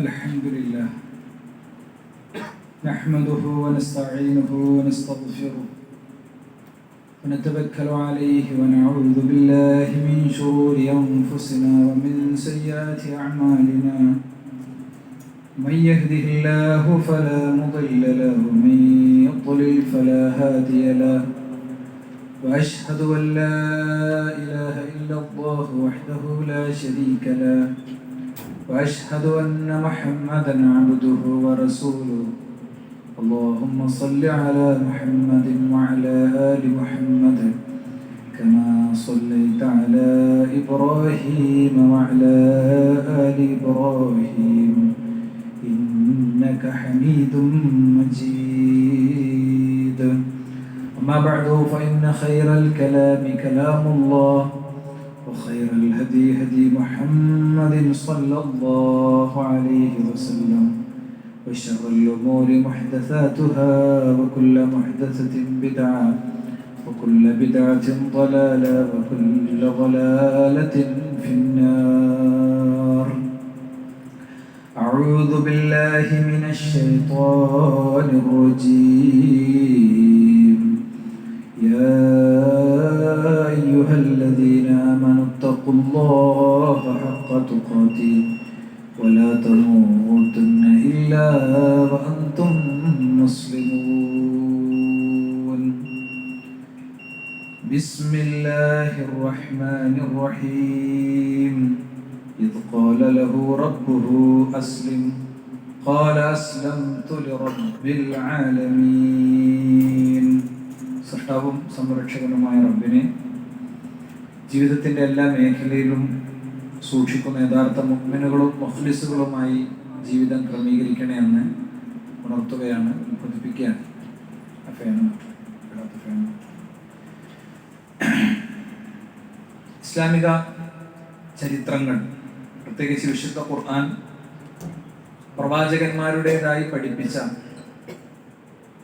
الحمد لله نحمده ونستعينه ونستغفره ونتوكل عليه ونعوذ بالله من شرور أنفسنا ومن سيئات أعمالنا من يهده الله فلا مضل له ومن يضلل فلا هادي له وأشهد أن لا إله إلا الله وحده لا شريك له وأشهد أن محمدًا عبده ورسوله اللهم صل على محمد وعلى آل محمد كما صليت على إبراهيم وعلى آل إبراهيم إنك حميد مجيد أما بعد فإن خير الكلام كلام الله وخير الهدي هدي محمد صلى الله عليه وسلم وشر الأمور محدثاتها وكل محدثة بدعة وكل بدعة ضلالة وكل ضلالة في النار. أعوذ بالله من الشيطان الرجيم. يا أيها الذين آمنوا اتقوا الله حق تقاته ولا تموتن إلا وأنتم مسلمون. بسم الله الرحمن الرحيم. إذ قال له ربه أسلم قال أسلمت لرب العالمين. സൃഷ്ടാവും സംരക്ഷകനുമായ റബ്ബിനെ ജീവിതത്തിൻ്റെ എല്ലാ മേഖലയിലും സൂക്ഷിക്കുന്ന യഥാർത്ഥ മുഅ്മിനുകളും മുഖ്ലിസുകളുമായി ജീവിതം ക്രമീകരിക്കണേ എന്ന് ഉണർത്തുകയാണ്, ഉത്ബോധിപ്പിക്കുകയാണ്. ഇസ്ലാമിക ചരിത്രങ്ങൾ, പ്രത്യേകിച്ച് വിശുദ്ധ ഖുർആൻ പ്രവാചകന്മാരുടേതായി പഠിപ്പിച്ച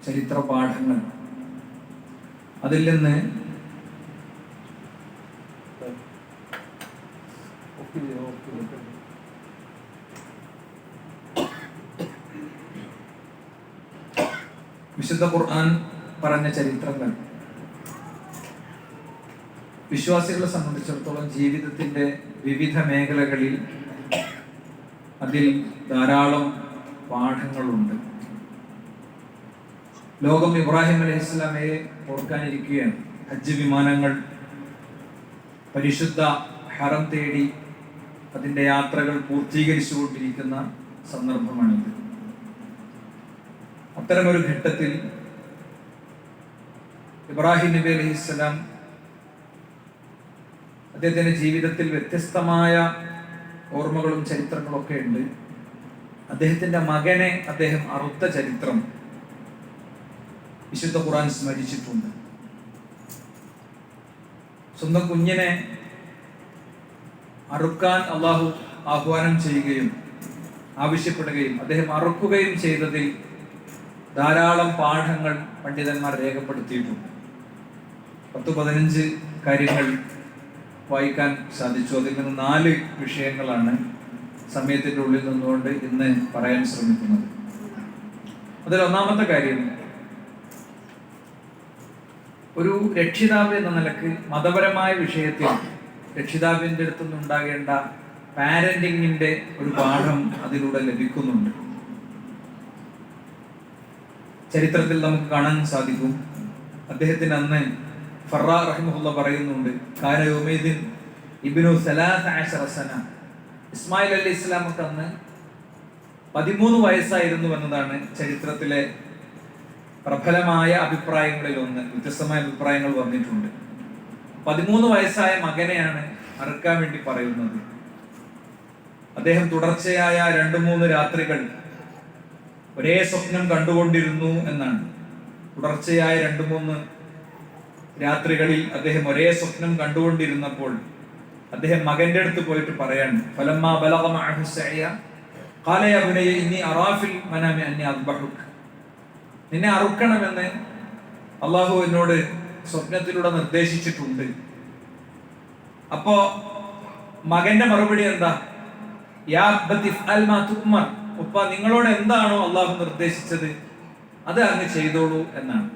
ചരിത്ര പാഠങ്ങൾ, അതിൽ നിന്ന് വിശുദ്ധ ഖുർആൻ പറഞ്ഞ ചരിത്രങ്ങൾ വിശ്വാസികളെ സംബന്ധിച്ചിടത്തോളം ജീവിതത്തിന്റെ വിവിധ മേഖലകളിൽ അതിൽ ധാരാളം പാഠങ്ങളുണ്ട്. ലോകം ഇബ്രാഹിം അലൈഹിസ്സലാമയെ ഓർക്കാനിരിക്കുകയാണ്. ഹജ്ജ് വിമാനങ്ങൾ പരിശുദ്ധ ഹറം തേടി അതിൻ്റെ യാത്രകൾ പൂർത്തീകരിച്ചുകൊണ്ടിരിക്കുന്ന സന്ദർഭമാണിത്. അത്തരമൊരു ഘട്ടത്തിൽ ഇബ്രാഹിം നബി അലൈഹിസ്സലാം അദ്ദേഹത്തിൻ്റെ ജീവിതത്തിൽ വ്യത്യസ്തമായ ഓർമ്മകളും ചരിത്രങ്ങളൊക്കെ ഉണ്ട്. അദ്ദേഹത്തിൻ്റെ മകനെ അദ്ദേഹം അറുത്ത ചരിത്രം വിശുദ്ധ ഖുർആൻ സ്മരിച്ചിട്ടുണ്ട്. സ്വന്തം കുഞ്ഞിനെ അറുക്കാൻ അള്ളാഹു ആഹ്വാനം ചെയ്യുകയും ആവശ്യപ്പെടുകയും അദ്ദേഹം അറുക്കുകയും ചെയ്തതിൽ ധാരാളം പാഠങ്ങൾ പണ്ഡിതന്മാർ രേഖപ്പെടുത്തിയിട്ടുണ്ട്. 10-15 കാര്യങ്ങൾ വായിക്കാൻ സാധിച്ചു. അതിൽ നിന്ന് 4 വിഷയങ്ങളാണ് സമയത്തിൻ്റെ ഉള്ളിൽ നിന്നുകൊണ്ട് ഇന്ന് പറയാൻ ശ്രമിക്കുന്നത്. അതിൽ ഒന്നാമത്തെ കാര്യം, ഒരു രക്ഷിതാവ് എന്ന നിലക്ക് മതപരമായ വിഷയത്തിൽ രക്ഷിതാവിൻ്റെ അടുത്തുനിന്നുണ്ടാകേണ്ട പാരന്റിങ്ങിന്റെ ഒരു പാഠം അതിലൂടെ ലഭിക്കുന്നുണ്ട്. ചരിത്രത്തിൽ നമുക്ക് കാണാൻ സാധിക്കും. അദ്ദേഹത്തിന് അന്ന് ഫറാ റഹിമഹുള്ള പറയുന്നുണ്ട്, കാന യുമൈദിൻ ഇബ്നു 13 സന. ഇസ്മായിൽ അലൈഹി ഇസ്ലാമക്ക് അന്ന് 13 വയസ്സായിരുന്നു എന്നതാണ് ചരിത്രത്തിലെ പ്രബലമായ അഭിപ്രായങ്ങളിൽ ഒന്ന്. വ്യത്യസ്തമായ അഭിപ്രായങ്ങൾ വന്നിട്ടുണ്ട്. 13 വയസ്സായ മകനെയാണ് അറുക്കാൻ വേണ്ടി പറയുന്നത്. അദ്ദേഹം തുടർച്ചയായ 2-3 രാത്രികൾ ഒരേ സ്വപ്നം കണ്ടുകൊണ്ടിരുന്നു എന്നാണ്. തുടർച്ചയായ 2-3 രാത്രികളിൽ അദ്ദേഹം ഒരേ സ്വപ്നം കണ്ടുകൊണ്ടിരുന്നപ്പോൾ അദ്ദേഹം മകന്റെ അടുത്ത് പോയിട്ട് പറയാണ്, ഫലമ്മാ ബലഗ മഅഹു സഅയ ഖാല യാ ബുനയ്യ ഇന്നി അറാ ഫിൽ മനാമി അന്നി അദ്ബഹുക. നിന്നെ അറുക്കണമെന്ന് അല്ലാഹു എന്നോട് സ്വപ്നത്തിലൂടെ നിർദ്ദേശിച്ചിട്ടുണ്ട്. അപ്പോ മകന്റെ മറുപടി എന്താ? യാ അബ്ബതി ഫഅൽ മാ തുഅ്മർ, ഉപ്പ നിങ്ങളോട് എന്താണോ അള്ളാഹു നിർദ്ദേശിച്ചത് അത് അങ്ങ് ചെയ്തോളൂ എന്നാണ്.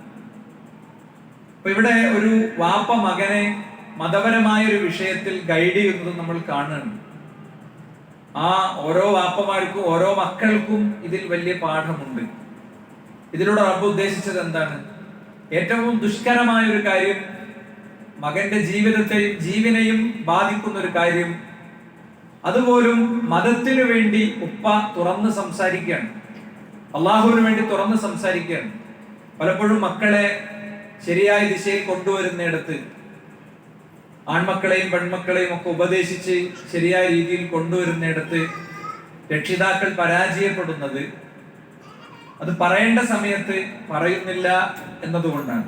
അപ്പൊ ഇവിടെ ഒരു വാപ്പ മകനെ മതപരമായ ഒരു വിഷയത്തിൽ ഗൈഡ് ചെയ്യുന്നത് നമ്മൾ കാണുന്നുണ്ട്. ആ ഓരോ വാപ്പമാർക്കും ഓരോ മക്കൾക്കും ഇതിൽ വലിയ പാഠമുണ്ട്. ഇതിലൂടെ റബ്ബ് ഉദ്ദേശിച്ചത് എന്താണ്? ഏറ്റവും ദുഷ്കരമായ ഒരു കാര്യം, മകന്റെ ജീവിതത്തെയും ജീവനെയും ബാധിക്കുന്ന ഒരു കാര്യം, അതുപോലും മതത്തിനു വേണ്ടി ഉപ്പ തുറന്ന് സംസാരിക്കുകയാണ്, അള്ളാഹുവിന് വേണ്ടി തുറന്ന് സംസാരിക്കുകയാണ്. പലപ്പോഴും മക്കളെ ശരിയായ ദിശയിൽ കൊണ്ടുവരുന്നിടത്ത്, ആൺമക്കളെയും പെൺമക്കളെയും ഒക്കെ ഉപദേശിച്ച് ശരിയായ രീതിയിൽ കൊണ്ടുവരുന്നിടത്ത് രക്ഷിതാക്കൾ പരാജയപ്പെടുന്നത് അത് പറയേണ്ട സമയത്ത് പറയുന്നില്ല എന്നതുകൊണ്ടാണ്,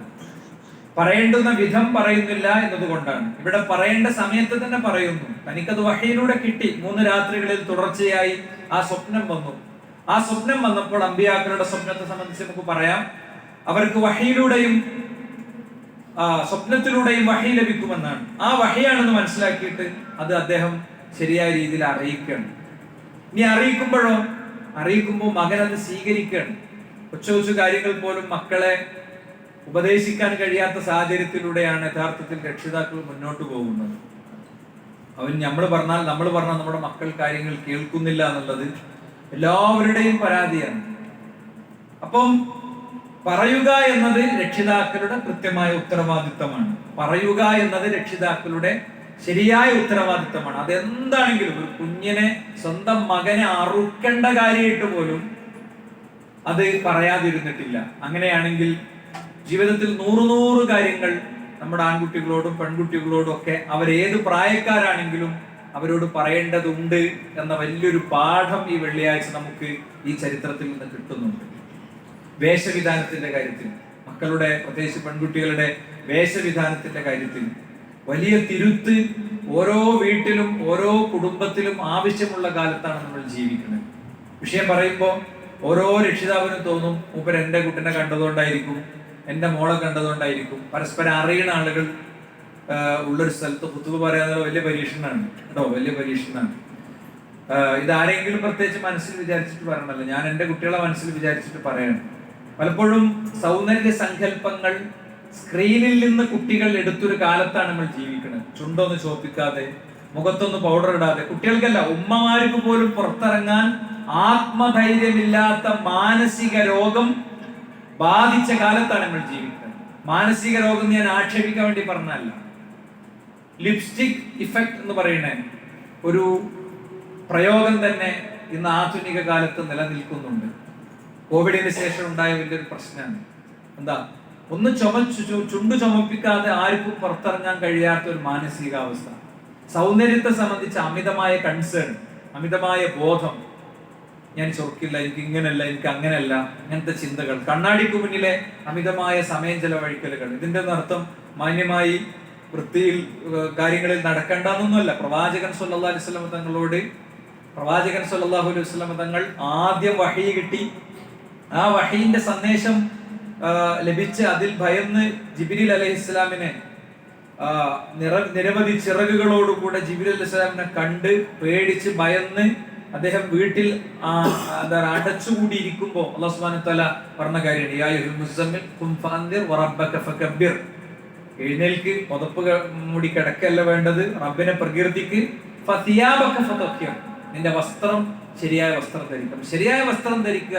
പറയേണ്ടുന്ന വിധം പറയുന്നില്ല എന്നതുകൊണ്ടാണ്. ഇവിടെ പറയേണ്ട സമയത്ത് തന്നെ പറയുന്നു. തനിക്കത് വഹയിലൂടെ കിട്ടി. 3 രാത്രികളിൽ തുടർച്ചയായി ആ സ്വപ്നം വന്നു. ആ സ്വപ്നം വന്നപ്പോൾ അമ്പിയാക്കളുടെ സ്വപ്നത്തെ സംബന്ധിച്ച് നമുക്ക് പറയാം, അവർക്ക് വഹയിലൂടെയും സ്വപ്നത്തിലൂടെയും വഹി ലഭിക്കുമെന്നാണ്. ആ വഹിയാണെന്ന് മനസ്സിലാക്കിയിട്ട് അത് അദ്ദേഹം ശരിയായ രീതിയിൽ അറിയിക്കുകയാണ്. ഇനി അറിയിക്കുമ്പോൾ മകൻ അത് സ്വീകരിക്കുകയാണ്. കൊച്ചു കാര്യങ്ങൾ പോലും മക്കളെ ഉപദേശിക്കാൻ കഴിയാത്ത സാഹചര്യത്തിലൂടെയാണ് യഥാർത്ഥത്തിൽ രക്ഷിതാക്കൾ മുന്നോട്ട് പോകുന്നത്. നമ്മൾ പറഞ്ഞാൽ നമ്മുടെ മക്കൾ കാര്യങ്ങൾ കേൾക്കുന്നില്ല എന്നുള്ളത് എല്ലാവരുടെയും പരാതിയാണ്. അപ്പം പറയുക എന്നത് രക്ഷിതാക്കളുടെ കൃത്യമായ ഉത്തരവാദിത്തമാണ്. പറയുക എന്നത് രക്ഷിതാക്കളുടെ ശരിയായ ഉത്തരവാദിത്തമാണ്. അതെന്താണെങ്കിലും ഒരു കുഞ്ഞിനെ, സ്വന്തം മകനെ അറുക്കേണ്ട കാര്യമായിട്ട് പോലും അത് പറയാതിരുന്നിട്ടില്ല. അങ്ങനെയാണെങ്കിൽ ജീവിതത്തിൽ 100 കാര്യങ്ങൾ നമ്മുടെ ആൺകുട്ടികളോടും പെൺകുട്ടികളോടും ഒക്കെ അവരേത് പ്രായക്കാരാണെങ്കിലും അവരോട് പറയേണ്ടതുണ്ട് എന്ന വലിയൊരു പാഠം ഈ വെള്ളിയാഴ്ച നമുക്ക് ഈ ചരിത്രത്തിൽ നിന്ന് കിട്ടുന്നുണ്ട്. വേഷവിധാനത്തിന്റെ കാര്യത്തിൽ, മക്കളുടെ പ്രത്യേകിച്ച് പെൺകുട്ടികളുടെ വേഷവിധാനത്തിന്റെ കാര്യത്തിൽ വലിയ തിരുത്ത് ഓരോ വീട്ടിലും ഓരോ കുടുംബത്തിലും ആവശ്യമുള്ള കാലത്താണ് നമ്മൾ ജീവിക്കുന്നത്. വിഷയം പറയുമ്പോൾ ഓരോ രക്ഷിതാവിനും തോന്നും, മൂപ്പർ എൻ്റെ കുട്ടിനെ കണ്ടതുകൊണ്ടായിരിക്കും, എൻ്റെ മോളെ കണ്ടതുകൊണ്ടായിരിക്കും. പരസ്പരം അറിയുന്ന ആളുകൾ ഉള്ളൊരു സ്ഥലത്ത് ഖുതുബ പറയാനുള്ള വലിയ പരീക്ഷണമാണ് കേട്ടോ, വലിയ പരീക്ഷണമാണ്. ഇതാരെങ്കിലും പ്രത്യേകിച്ച് മനസ്സിൽ വിചാരിച്ചിട്ട് പറയണല്ലോ, ഞാൻ എൻ്റെ കുട്ടികളെ മനസ്സിൽ വിചാരിച്ചിട്ട് പറയണം. പലപ്പോഴും സൗന്ദര്യ സങ്കല്പങ്ങൾ സ്ക്രീനിൽ നിന്ന് കുട്ടികൾ എടുത്തൊരു കാലത്താണ് നമ്മൾ ജീവിക്കുന്നത്. ചുണ്ടൊന്ന് ചോപ്പിക്കാതെ, മുഖത്തൊന്ന് പൗഡർ ഇടാതെ, കുട്ടികൾക്കല്ല ഉമ്മമാർക്ക് പോലും പുറത്തിറങ്ങാൻ ആത്മധൈര്യമില്ലാത്ത മാനസിക രോഗം ബാധിച്ച കാലത്താണ് നമ്മൾ ജീവിക്കുന്നത്. മാനസിക രോഗം ഞാൻ ആക്ഷേപിക്കാൻ വേണ്ടി പറഞ്ഞല്ല, ലിപ്സ്റ്റിക് ഇഫക്റ്റ് എന്ന് പറയുന്ന ഒരു പ്രയോഗം തന്നെ ഇന്ന് ആധുനിക കാലത്ത് നിലനിൽക്കുന്നുണ്ട്. കോവിഡിന് ശേഷം ഉണ്ടായ വലിയൊരു പ്രശ്നമാണ്. എന്താ, ഒന്ന് ചുണ്ടു ചുമപ്പിക്കാതെ ആർക്കും പുറത്തിറങ്ങാൻ കഴിയാത്ത ഒരു മാനസികാവസ്ഥ. സൗന്ദര്യത്തെ സംബന്ധിച്ച് അമിതമായ കൺസേൺ, അമിതമായ ബോധം. ഞാൻ ചൊറുക്കില്ല, എനിക്ക് ഇങ്ങനല്ല, എനിക്ക് അങ്ങനല്ല, ഇങ്ങനത്തെ ചിന്തകൾ, കണ്ണാടിക്ക് മുന്നിലെ അമിതമായ സമയം ചെലവഴിക്കലുകൾ. ഇതിന്റെ അർത്ഥം മാന്യമായി വൃത്തിയിൽ കാര്യങ്ങളിൽ നടക്കേണ്ടെന്നൊന്നുമല്ല. പ്രവാചകൻ സല്ലല്ലാഹു അലൈഹി വസല്ലം തങ്ങളോട് പ്രവാചകൻ സല്ലല്ലാഹു അലൈഹി വസല്ലം തങ്ങൾ ആദ്യം വഹി കിട്ടി. ആ വഹീന്റെ സന്ദേശം ലഭിച്ച് അതിൽ ഭയന്ന് ജിബ്രീൽ അലൈഹിസ്സലാമിനെ നിരവധി ചിറകുകളോടുകൂടെ ജിബ്രീൽ അലൈഹിസ്സലാമിനെ കണ്ട് പേടിച്ച് ഭയന്ന് അദ്ദേഹം വീട്ടിൽ അടച്ചുകൂടിയിരിക്കുമ്പോൾ അല്ലാഹു സുബ്ഹാനഹു വ തആല പറഞ്ഞ കാര്യമാണ്, യാ അയ്യുഹൽ മുസമ്മിൽ ഖും ഫഅൻദിർ വറബ്ബക ഫകബ്ബിർ. എഴുന്നേൽക്ക്, പുതപ്പ് മൂടി കിടക്കല്ല വേണ്ടത്, റബ്ബിനെ പ്രകീർത്തിക്ക്. ഫതിയാബക ഫതഹിർ, നിന്റെ വസ്ത്രം ശരിയായ വസ്ത്രം ധരിക്കണം. ശരിയായ വസ്ത്രം ധരിക്കുക,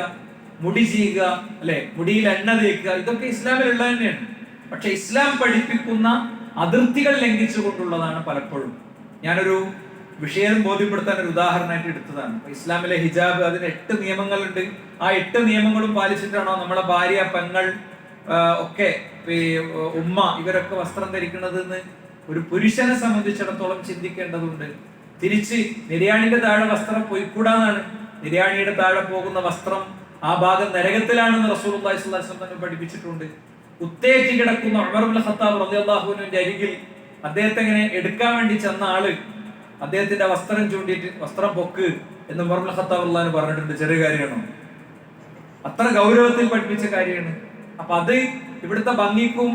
മുടി ചെയ്യുക, അല്ലെ, മുടിയിൽ എണ്ണ തേക്കുക, ഇതൊക്കെ ഇസ്ലാമിലുള്ള തന്നെയാണ്. പക്ഷെ ഇസ്ലാം പഠിപ്പിക്കുന്ന അതിർത്തികൾ ലംഘിച്ചുകൊണ്ടുള്ളതാണ് പലപ്പോഴും. ഞാനൊരു വിഷയം ബോധ്യപ്പെടുത്താൻ ഒരു ഉദാഹരണമായിട്ട് എടുത്തതാണ്. ഇസ്ലാമിലെ ഹിജാബ്, അതിന് 8 നിയമങ്ങളുണ്ട്. ആ 8 നിയമങ്ങളും പാലിച്ചിട്ടാണോ നമ്മളെ ഭാര്യ, പെങ്ങൾ ഒക്കെ, ഉമ്മ, ഇവരൊക്കെ വസ്ത്രം ധരിക്കുന്നത് എന്ന് ഒരു പുരുഷനെ സംബന്ധിച്ചിടത്തോളം ചിന്തിക്കേണ്ടതുണ്ട്. തിരിച്ച് നിര്യാണിന്റെ താഴെ വസ്ത്രം പൊയ്ക്കൂടാന്നാണ്. നിര്യാണിയുടെ താഴെ പോകുന്ന വസ്ത്രം ആ ഭാഗം നരകത്തിലാണെന്ന് റസൂലുള്ളാഹി സ്വല്ലല്ലാഹു അലൈഹി വസല്ലം പഠിപ്പിച്ചിട്ടുണ്ട്. കുത്തേറ്റ് കിടക്കുന്ന ഉമർ ഇബ്നു ഖത്താബ് റളിയല്ലാഹു അൻഹുവിന്റെ അരികിൽ അദ്ദേഹത്തെ ഇങ്ങനെ എടുക്കാൻ വേണ്ടി ചെന്ന ആള് അദ്ദേഹത്തിന്റെ വസ്ത്രം ചൂണ്ടിയിട്ട് വസ്ത്രം പൊക്ക് എന്ന് ഉമർ ഇബ്നു ഖത്താബ് റളിയല്ലാഹു അൻഹു പറഞ്ഞിട്ടുണ്ട്. ചെറിയ കാര്യമാണോ? അത്ര ഗൗരവത്തിൽ പഠിപ്പിച്ച കാര്യമാണ്. അപ്പൊ അത് ഇവിടുത്തെ ഭംഗിക്കും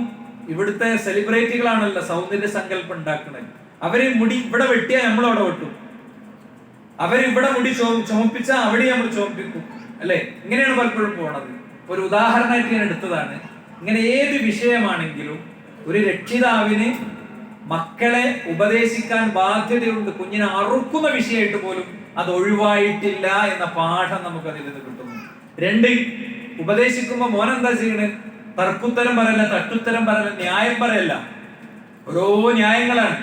ഇവിടുത്തെ സെലിബ്രിറ്റികളാണല്ലോ സൗന്ദര്യ സങ്കല്പം ഉണ്ടാക്കുന്നത്. അവര് മുടി ഇവിടെ വെട്ടിയാൽ നമ്മളവിടെ വെട്ടും. അവരിവിടെ മുടി ചുമപ്പിച്ചാൽ അവിടെ നമ്മൾ ചുമപ്പിക്കും, അല്ലെ? ഇങ്ങനെയാണ് പലപ്പോഴും പോണത്. ഒരു ഉദാഹരണമായിട്ട് ഞാൻ എടുത്തതാണ്. ഇങ്ങനെ ഏത് വിഷയമാണെങ്കിലും ഒരു രക്ഷിതാവിന് മക്കളെ ഉപദേശിക്കാൻ ബാധ്യതയുണ്ട്. കുഞ്ഞിനെ അറുക്കുന്ന വിഷയമായിട്ട് പോലും അത് ഒഴിവായിട്ടില്ല എന്ന പാഠം നമുക്ക് അതിൽ നിന്ന് കിട്ടുന്നു. 2, ഉപദേശിക്കുമ്പോ മോനെന്താ ചെയ്യണേ? തർക്കുത്തരം പറയല്ല, തട്ടുത്തരം പറയല്ല, ന്യായം പറയല്ല. ഓരോ ന്യായങ്ങളാണ്.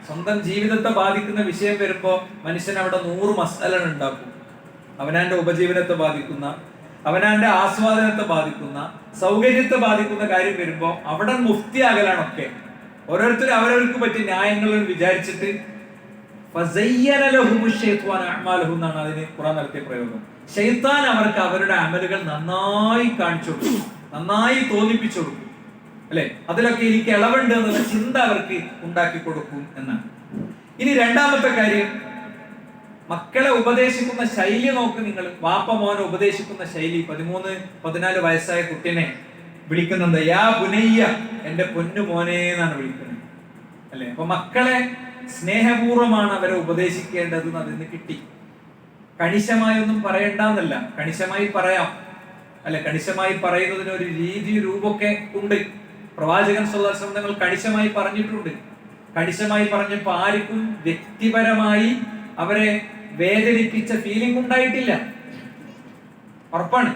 സ്വന്തം ജീവിതത്തെ ബാധിക്കുന്ന വിഷയം വരുമ്പോ മനുഷ്യൻ അവിടെ 100 മസാല ഉണ്ടാക്കും. അവനാന്റെ ഉപജീവനത്തെ ബാധിക്കുന്ന, അവനാന്റെ ആസ്വാദനത്തെ ബാധിക്കുന്ന, സൗകര്യത്തെ ബാധിക്കുന്ന കാര്യം വരുമ്പോ അവിടെ മുഫ്തിയാകലാണൊക്കെ. ഓരോരുത്തരും അവരവർക്ക് പറ്റിയ ന്യായങ്ങൾ വിചാരിച്ചിട്ട് എന്നാണ് അതിന് ഖുർആൻ നടത്തിയ പ്രയോഗം. ശൈത്താൻ അവർക്ക് അവരുടെ അമലുകൾ നന്നായി കാണിച്ചു കൊടുക്കും, നന്നായി തോന്നിപ്പിച്ചു കൊടുക്കും, അല്ലെ? അതിലൊക്കെ എനിക്ക് ഇളവുണ്ട് എന്നുള്ള ചിന്ത അവർക്ക് ഉണ്ടാക്കി കൊടുക്കും എന്നാണ്. ഇനി രണ്ടാമത്തെ കാര്യം, മക്കളെ ഉപദേശിക്കുന്ന ശൈലി നോക്ക് നിങ്ങൾ. വാപ്പ മോനെ ഉപദേശിക്കുന്ന ശൈലി. 13-14 വയസ്സായ കുട്ടിനെ വിളിക്കുന്നുണ്ട് യാ ബുനയ്യ, എന്റെ പൊന്നു മോനെ എന്നാണ് വിളിക്കുന്നത്, അല്ലെ? അപ്പൊ മക്കളെ സ്നേഹപൂർവ്വമാണ് അവരെ ഉപദേശിക്കേണ്ടത്. അതിന് കിട്ടി. കണിശമായി ഒന്നും പറയണ്ടെന്നല്ല, കണിശമായി പറയാം, അല്ലെ? കണിശമായി പറയുന്നതിന് ഒരു രീതി രൂപമൊക്കെ ഉണ്ട്. പ്രവാചകൻ സ്വല്ലല്ലാഹു അലൈഹി വസല്ലം തങ്ങൾ കണിശമായി പറഞ്ഞിട്ടുണ്ട്. കണിശമായി പറഞ്ഞപ്പോ ആർക്കും വ്യക്തിപരമായി അവരെ വേദനിപ്പിച്ച ഫീലിംഗ് ഉണ്ടായിട്ടില്ല. ഉറപ്പാണ്.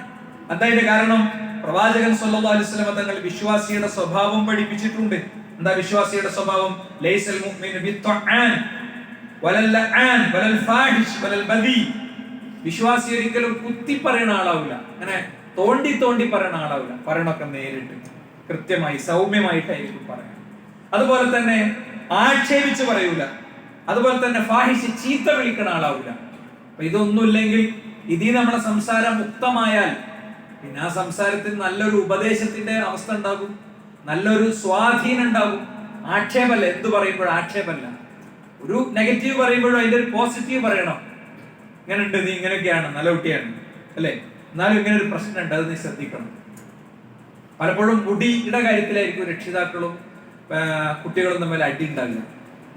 അതായത് കാരണം പ്രവാചകൻ സ്വല്ലല്ലാഹു അലൈഹി വസല്ലം തങ്ങൾ വിശ്വാസിയുടെ സ്വഭാവം പഠിപ്പിച്ചിട്ടുണ്ട്. എന്താ വിശ്വാസിയുടെ സ്വഭാവം? ലൈസൽ മുഅ്മിനു ബിത്ത്അൻ വലൽ ലഅൻ വലൽ ഫാഹിഷ് വലൽ ബദി. വിശ്വാസി ഒരിക്കലും കുത്തി പറയുന്ന ആളാവില്ല, അങ്ങനെ തോണ്ടി പറയുന്ന ആളാവില്ല. പറയണൊക്കെ നേരിട്ട് കൃത്യമായി സൗമ്യമായിട്ടായിരിക്കും പറയാം. അതുപോലെ തന്നെ ആക്ഷേപിച്ച് പറയൂല. അതുപോലെ തന്നെ ഫാഹിഷ് ചീത്ത വിളിക്കുന്ന ആളാവില്ല. അപ്പൊ ഇതൊന്നുമില്ലെങ്കിൽ ഇതിൽ നമ്മളെ സംസാരം മുക്തമായാൽ പിന്നെ ആ സംസാരത്തിൽ നല്ലൊരു ഉപദേശത്തിന്റെ അവസ്ഥ ഉണ്ടാകും, നല്ലൊരു സ്വാധീനം ഉണ്ടാകും. ആക്ഷേപല്ല, എന്ത് പറയുമ്പോഴും ആക്ഷേപല്ല. ഒരു നെഗറ്റീവ് പറയുമ്പോഴും അതിന്റെ ഒരു പോസിറ്റീവ് പറയണം. ഇങ്ങനെ ഉണ്ട്, നീ ഇങ്ങനെയൊക്കെയാണ്, നല്ല കുട്ടിയാണ്, അല്ലെ? എന്നാലും ഇങ്ങനെ ഒരു പ്രശ്നമുണ്ട്, അത് നീ ശ്രദ്ധിക്കണം. പലപ്പോഴും മുടിയുടെ കാര്യത്തിലായിരിക്കും രക്ഷിതാക്കളും കുട്ടികളും തമ്മിൽ അടി ഉണ്ടാവില്ല.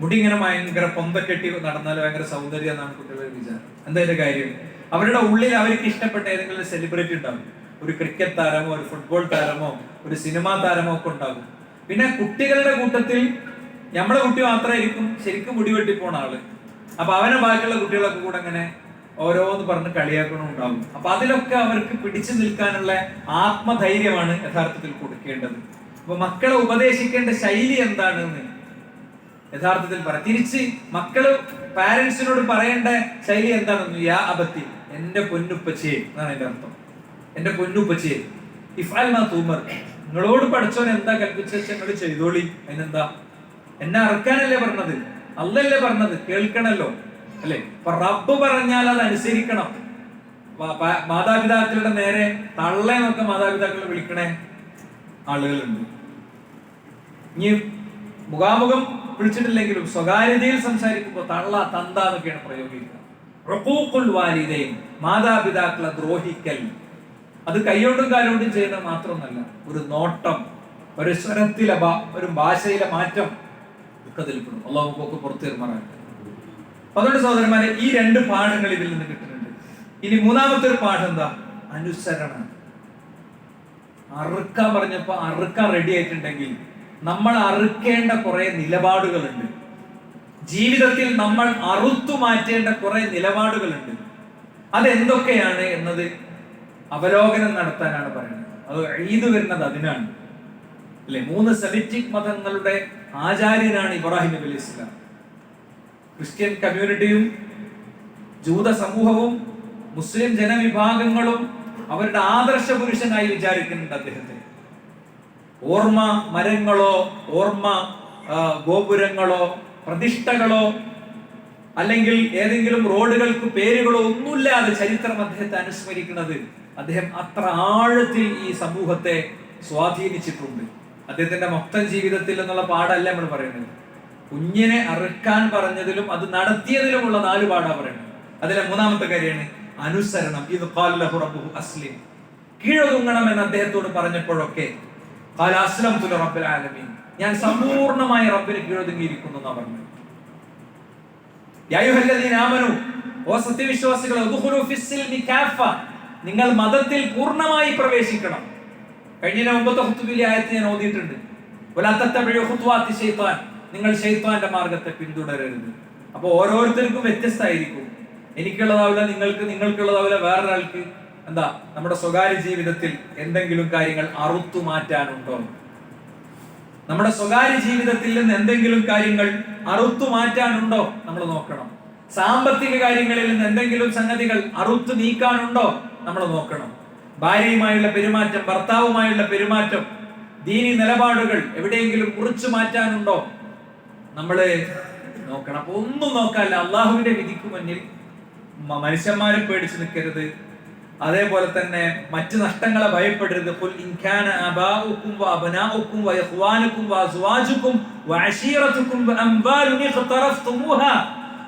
മുടി ഇങ്ങനെ ഭയങ്കര പൊന്തക്കെട്ടി നടന്നാൽ ഭയങ്കര സൗന്ദര്യം എന്നാണ് കുട്ടികളുടെ വിചാരം. എന്താ കാര്യം? അവരുടെ ഉള്ളിൽ അവർക്ക് ഇഷ്ടപ്പെട്ട ഏതെങ്കിലും സെലിബ്രിറ്റി ഉണ്ടാകും. ഒരു ക്രിക്കറ്റ് താരമോ, ഒരു ഫുട്ബോൾ താരമോ, ഒരു സിനിമാ താരമോ ഒക്കെ ഉണ്ടാകും. പിന്നെ കുട്ടികളുടെ കൂട്ടത്തിൽ നമ്മളെ കുട്ടി മാത്രമായിരിക്കും ശരിക്കും മുടി വെട്ടി പോണ ആള്. അപ്പൊ അവനെ ബാക്കിയുള്ള കുട്ടികളൊക്കെ കൂടെ അങ്ങനെ ഓരോന്ന് പറഞ്ഞ് കളിയാക്കണുണ്ടാകും. അപ്പൊ അതിലൊക്കെ അവർക്ക് പിടിച്ചു നിൽക്കാനുള്ള ആത്മധൈര്യമാണ് യഥാർത്ഥത്തിൽ കൊടുക്കേണ്ടത്. അപ്പൊ മക്കളെ ഉപദേശിക്കേണ്ട ശൈലി എന്താണെന്ന് യഥാർത്ഥത്തിൽ പറ. തിരിച്ച് മക്കള് പാരന്റ്സിനോട് പറയേണ്ട ശൈലി എന്താണെന്ന്, യാ അബത്തി, എന്റെ പൊന്നുപ്പച്ചേ എന്നാണ് എന്റെ അർത്ഥം. എന്റെ പൊന്നുപ്പച്ചേ, ഇഫ്അൽ മാ തുമർ, നിങ്ങളോട് പഠിച്ചവൻ എന്താ കൽപ്പിച്ച നിങ്ങൾ ചെയ്തോളി. അതിനെന്താ? എന്നെ അറക്കാനല്ലേ പറഞ്ഞത്, അല്ലല്ലേ പറഞ്ഞത്, കേൾക്കണല്ലോ, അല്ലെ? അപ്പൊ റബ്ബ് പറഞ്ഞാൽ അത് അനുസരിക്കണം. മാതാപിതാക്കളുടെ നേരെ തള്ളേന്നൊക്കെ മാതാപിതാക്കളെ വിളിക്കണേ ആളുകളുണ്ട്. ഇനി മുഖാമുഖം വിളിച്ചിട്ടില്ലെങ്കിലും സ്വകാര്യതയിൽ സംസാരിക്കുമ്പോൾ തള്ള, തന്ത എന്നൊക്കെയാണ് പ്രയോഗിക്കുക. ഉഖൂഖുൽ വാലിദൈൻ, മാതാപിതാക്കളെ ദ്രോഹിക്കൽ. അത് കൈകൊണ്ടും കാലുകൊണ്ടും ചെയ്യുന്നത് മാത്രമൊന്നല്ല, ഒരു നോട്ടം, ഒരു സ്വരത്തിലെ ഒരു ഭാഷയിലെ മാറ്റം ഒക്കെ അതിൽപ്പെടും. അള്ളാഹു ഒക്കെ പുറത്തു തീർമാനായിട്ട്. അതുകൊണ്ട് സഹോദരന്മാരെ, ഈ 2 പാഠങ്ങൾ ഇതിൽ നിന്ന് കിട്ടുന്നുണ്ട്. ഇനി മൂന്നാമത്തെ ഒരു പാഠം എന്താ? അനുസരണം. അറുക്കാൻ പറഞ്ഞപ്പോ അറുക്കാൻ റെഡി ആയിട്ടുണ്ടെങ്കിൽ നമ്മൾ അറുക്കേണ്ട കുറെ നിലപാടുകളുണ്ട്. ജീവിതത്തിൽ നമ്മൾ അറുത്തു മാറ്റേണ്ട കുറെ നിലപാടുകളുണ്ട്. അതെന്തൊക്കെയാണ് എന്നത് അവലോകനം നടത്താനാണ് പറയുന്നത്. അത് ഈദ് വരുന്നത് അതിനാണ്, അല്ലെ? 3 സെമിറ്റിക് മതങ്ങളുടെ ആചാര്യനാണ് ഇബ്രാഹിം നബി അലൈഹി സ്വലാം. ക്രിസ്ത്യൻ കമ്മ്യൂണിറ്റിയും ജൂത സമൂഹവും മുസ്ലിം ജനവിഭാഗങ്ങളും അവരുടെ ആദർശ പുരുഷനായി വിചാരിക്കുന്നുണ്ട് അദ്ദേഹത്തെ. ഓർമ്മ മരങ്ങളോ, ഓർമ്മ ഗോപുരങ്ങളോ, പ്രതിഷ്ഠകളോ, അല്ലെങ്കിൽ ഏതെങ്കിലും റോഡുകൾക്ക് പേരുകളോ ഒന്നുമില്ലാതെ ചരിത്രം അദ്ദേഹത്തെ അനുസ്മരിക്കുന്നത്. അദ്ദേഹം അത്ര ആഴത്തിൽ ഈ സമൂഹത്തെ സ്വാധീനിച്ചിട്ടുണ്ട്. അദ്ദേഹത്തിന്റെ മൊത്തം ജീവിതത്തിൽ എന്നുള്ള പാഠല്ല നമ്മൾ പറയുന്നത്. കുഞ്ഞിനെ അറുക്കാൻ പറഞ്ഞതിലും അത് നടത്തിയതിലുമുള്ള 4 പാഠാ പറയുന്നത്. അതിലെ മൂന്നാമത്തെ കാര്യമാണ് അനുസരണം. ഇത് ഖാല ലഹു റബ്ബുഹു അസ്ലിം, കീഴൊതുങ്ങണം എന്ന് അദ്ദേഹത്തോട് പറഞ്ഞപ്പോഴൊക്കെ ഖാല അസ്ലംതു ലിറബ്ബിൽ ആലമീൻ, ഞാൻ സമ്പൂർണ്ണമായി റബ്ബിന് കീഴൊതുങ്ങിയിരിക്കുന്നു എന്നാ പറഞ്ഞത്. യാ അയ്യുഹല്ലദീന ആമനൂ, ഓ സത്യവിശ്വാസികളെ, നിങ്ങൾ മതത്തിൽ പൂർണ്ണമായി പ്രവേശിക്കണം. കഴിഞ്ഞ മുമ്പത്തെ ഖുതുബിലെ ആയത്ത് ഞാൻ ഓതിയിട്ടുണ്ട്. നിങ്ങൾ ശൈത്താന്റെ മാർഗത്തെ പിന്തുടരരുത്. അപ്പൊ ഓരോരുത്തർക്കും വ്യത്യസ്തമായിരിക്കും. എനിക്കുള്ളതാവില്ല നിങ്ങൾക്ക്, നിങ്ങൾക്കുള്ളതാവില്ല വേറൊരാൾക്ക്. എന്താ, നമ്മുടെ സ്വകാര്യ ജീവിതത്തിൽ എന്തെങ്കിലും കാര്യങ്ങൾ അറുത്തു മാറ്റാനുണ്ടോ? നമ്മുടെ സ്വകാര്യ ജീവിതത്തിൽ നിന്ന് എന്തെങ്കിലും കാര്യങ്ങൾ അറുത്തു മാറ്റാനുണ്ടോ നമ്മൾ നോക്കണം. സാമ്പത്തിക കാര്യങ്ങളിൽ നിന്ന് എന്തെങ്കിലും സംഗതികൾ അറുത്തു നീക്കാനുണ്ടോ നമ്മൾ നോക്കണം. ഭാര്യയുമായുള്ള പെരുമാറ്റം, ഭർത്താവുമായുള്ള പെരുമാറ്റം, ദീനി നിലപാടുകൾ എവിടെയെങ്കിലും കുറിച്ചു മാറ്റാനുണ്ടോ നമ്മള് നോക്കണം. അപ്പൊ ഒന്നും നോക്കാല്ല. അള്ളാഹുവിന്റെ വിധിക്ക് മുന്നിൽ മനുഷ്യന്മാരെ പേടിച്ച് നിൽക്കരുത്. അതേപോലെ തന്നെ മറ്റു നഷ്ടങ്ങളെ ഭയപ്പെടരുത്. ഖുൽ ഇൻ കാന ആബാഉകും വഅബ്നാഉകും വഇഖ്വാനുകും വഅസ്വാജുകും വഅശീറതുകും വഅംവാലുൻ ഇഖ്തറഫ്തുമൂഹാ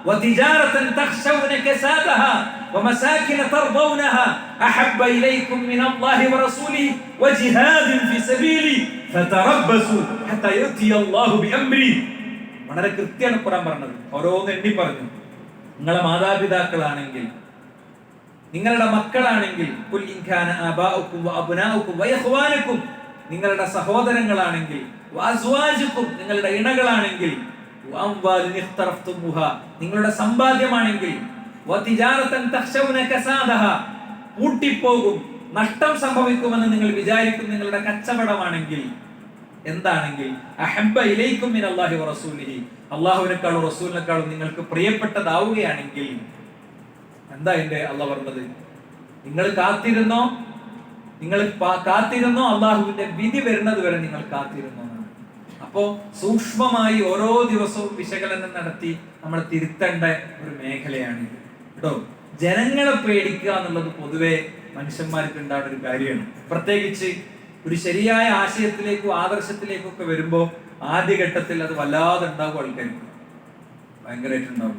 വതിജാറതൻ തഖ്ശൗന കസാദഹാ വമസാകിന തർദൗനഹാ അഹബ്ബ ഇലൈകും മിനല്ലാഹി വറസൂലിഹി വജിഹാദിൻ ഫീ സബീലി ഫതറബ്ബസു ഹത്താ യഅതിയല്ലാഹു ബിഅംരി. വളരെ കൃത്യമാണ് ഖുർആൻ പറഞ്ഞത്. ഓരോന്ന് എണ്ണി പറഞ്ഞു. നിങ്ങളെ മാതാപിതാക്കളാണെങ്കിൽ, നിങ്ങളുടെ മക്കളാണെങ്കിൽ, ഖുൽ ഇൻ കാന ആബാഉകും വഅബ്നാഉകും വഇഖ്വാനുകും, നിങ്ങളുടെ സഹോദരങ്ങളാണെങ്കിൽ, വഅസ്വാജുകും, നിങ്ങളുടെ ഇണകളാണെങ്കിൽ, വഅംവാലുൻ ഇഖ്തറഫ്തുമൂഹാ, നിങ്ങളുടെ സമ്പാദ്യമാണെങ്കിൽ, വതിജാറതൻ തഖ്ശൗന കസാദഹാ, പൂട്ടിപ്പോകും, നഷ്ടം സംഭവിക്കുമെന്ന് നിങ്ങൾ വിചാരിക്കും നിങ്ങളുടെ കച്ചവടമാണെങ്കിൽ, എന്താണെങ്കിൽ, അഹബ്ബ ഇലൈക്കും മിനല്ലാഹി വറസൂലിഹി, അല്ലാഹുവിനേക്കാളും റസൂലിനേക്കാളും നിങ്ങൾക്ക് പ്രിയപ്പെട്ടതാവുകയാണെങ്കിൽ, എന്താ എന്റെ അള്ളാഹ് പറഞ്ഞത്? നിങ്ങൾ കാത്തിരുന്നോ അള്ളാഹുവിന്റെ വിധി വരുന്നത് വരെ നിങ്ങൾ കാത്തിരുന്നോ. അപ്പോ സൂക്ഷ്മമായി ഓരോ ദിവസവും വിശകലനം നടത്തി നമ്മൾ തിരുത്തേണ്ട ഒരു മേഖലയാണ് കേട്ടോ. ജനങ്ങളെ പേടിക്കുക എന്നുള്ളത് പൊതുവെ മനുഷ്യന്മാർക്ക് ഉണ്ടാവുന്ന ഒരു കാര്യമാണ്. പ്രത്യേകിച്ച് ഒരു ശരിയായ ആശയത്തിലേക്കും ആദർശത്തിലേക്കും ഒക്കെ വരുമ്പോൾ ആദ്യഘട്ടത്തിൽ അത് വല്ലാതെ ഉണ്ടാവും. ആൾക്കാർക്ക് ഭയങ്കരമായിട്ടുണ്ടാവും.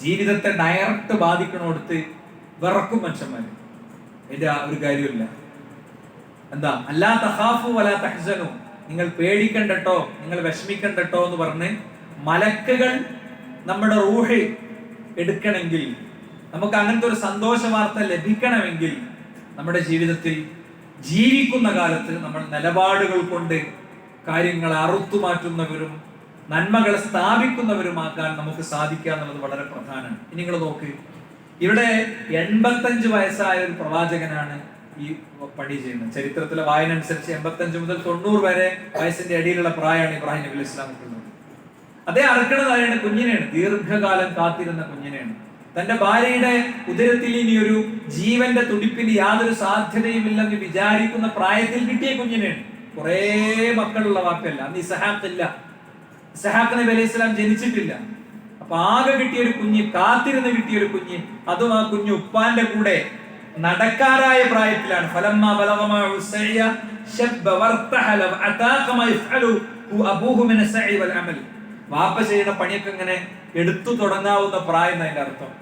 ജീവിതത്തെ ഡയറക്റ്റ് ബാധിക്കണോടത്ത് വിറക്കും മനുഷ്യന്മാര്. അതിന്റെ ഒരു കാര്യമില്ല. എന്താ, അല്ലാ തഖാഫു വലാ തഹ്സനു, നിങ്ങൾ പേടിക്കണ്ടട്ടോ, നിങ്ങൾ വിഷമിക്കണ്ടട്ടോ എന്ന് പറഞ്ഞ് മലക്കുകൾ നമ്മുടെ റൂഹ് എടുക്കണമെങ്കിൽ, നമുക്ക് അങ്ങനത്തെ ഒരു സന്തോഷ വാർത്ത ലഭിക്കണമെങ്കിൽ, നമ്മുടെ ജീവിതത്തിൽ ജീവിക്കുന്ന കാലത്ത് നമ്മൾ നിലപാടുകൾ കൊണ്ട് കാര്യങ്ങളെ അറുത്തു മാറ്റുന്നവരും നന്മകളെ സ്ഥാപിക്കുന്നവരുമാക്കാൻ നമുക്ക് സാധിക്കുക എന്നുള്ളത് വളരെ പ്രധാനമാണ്. ഇനി നിങ്ങൾ നോക്ക്, ഇവിടെ 85 വയസ്സായ ഒരു പ്രവാചകനാണ് ഈ പണി ചെയ്യുന്നത്. ചരിത്രത്തിലെ വായന അനുസരിച്ച് 85 മുതൽ 90 വരെ വയസ്സിന്റെ ഇടയിലുള്ള പ്രായമാണ് ഇബ്രാഹിം നബി അലൈഹി സ്വലാമിക്കുള്ളത്. അതേ അറുക്കണതായാണ് കുഞ്ഞിനെയാണ്, ദീർഘകാലം കാത്തിരുന്ന കുഞ്ഞിനെയാണ്. തന്റെ ഭാര്യയുടെ ഉദരത്തിൽ ഇനി ഒരു ജീവന്റെ തുടിപ്പിന് യാതൊരു സാധ്യതയുമില്ലെന്ന് വിചാരിക്കുന്ന പ്രായത്തിൽ കിട്ടിയ കുഞ്ഞിനെയാണ്. കുറേ മക്കളുള്ള വാക്കല്ല. അന്ന് ഇസ്ഹാഖില്ല, ഇസ്ഹാഖ് നബി അലൈഹി സ്വലാം ജനിച്ചിട്ടില്ല. അപ്പൊ ആകെ കിട്ടിയൊരു കുഞ്ഞ്, കാത്തിരുന്ന് കിട്ടിയൊരു കുഞ്ഞ്, അതും ആ കുഞ്ഞ് ഉപ്പാന്റെ കൂടെ നടക്കാറായ പ്രായത്തിലാണ്. ഫലമ്മാ ബലഗ മഅഹു സഅയ ശബ്ബ വർതഹല വഅതാഖ മാ യഫഅലു അബൂഹു മിന സഅയി വൽ അമൽ. വാപ്പ ചെയ്യുന്ന പണിയൊക്കെ ഇങ്ങനെ എടുത്തു തുടങ്ങാവുന്ന പ്രായം എന്നതിന്റെ അർത്ഥം.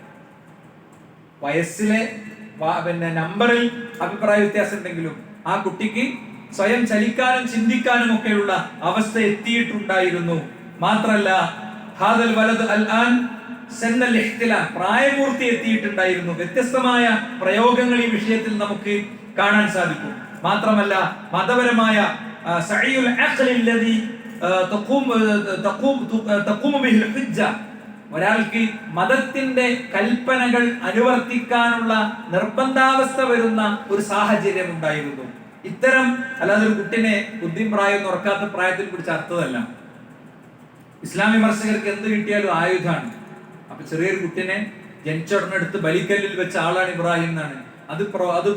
വയസ്സിലെ നമ്പറിൽ അഭിപ്രായ വ്യത്യാസം ഉണ്ടെങ്കിലും ആ കുട്ടിക്ക് സ്വയം ചലിക്കാനും ചിന്തിക്കാനും ഒക്കെയുള്ള അവസ്ഥ എത്തിയിട്ടുണ്ടായിരുന്നു. മാത്രല്ല ഹാദൽ വലദ് അൽആൻ സന്നൽ ഇഹ്തിലാം, പ്രായപൂർത്തി എത്തിയിട്ടുണ്ടായിരുന്നു. വ്യത്യസ്തമായ പ്രയോഗങ്ങൾ ഈ വിഷയത്തിൽ നമുക്ക് കാണാൻ സാധിക്കും. മാത്രമല്ല മതപരമായ സഅയുൽ അഖ്ലി അല്ലദി തഖൂമു ബിഹിൽ ഹുജ്ജ, ഒരാൾക്ക് മതത്തിന്റെ കൽപ്പനകൾ അനുവർത്തിക്കാനുള്ള നിർബന്ധാവസ്ഥ വരുന്ന ഒരു സാഹചര്യം ഉണ്ടായിരുന്നു. ഇത്തരം, അല്ലാതെ ഒരു കുട്ടിനെ ബുദ്ധിയും പ്രായം ഉറക്കാത്ത പ്രായത്തിൽ പിടിച്ച അർത്ഥമല്ല. ഇസ്ലാം വിമർശകർക്ക് എന്ത് കിട്ടിയാലും ആയുധാണ്. അപ്പൊ ചെറിയൊരു കുട്ടിനെ ജനിച്ചുടനെ എടുത്ത് ബലിക്കല്ലിൽ വെച്ച ആളാണ് ഇബ്രാഹിം എന്നാണ്. അത്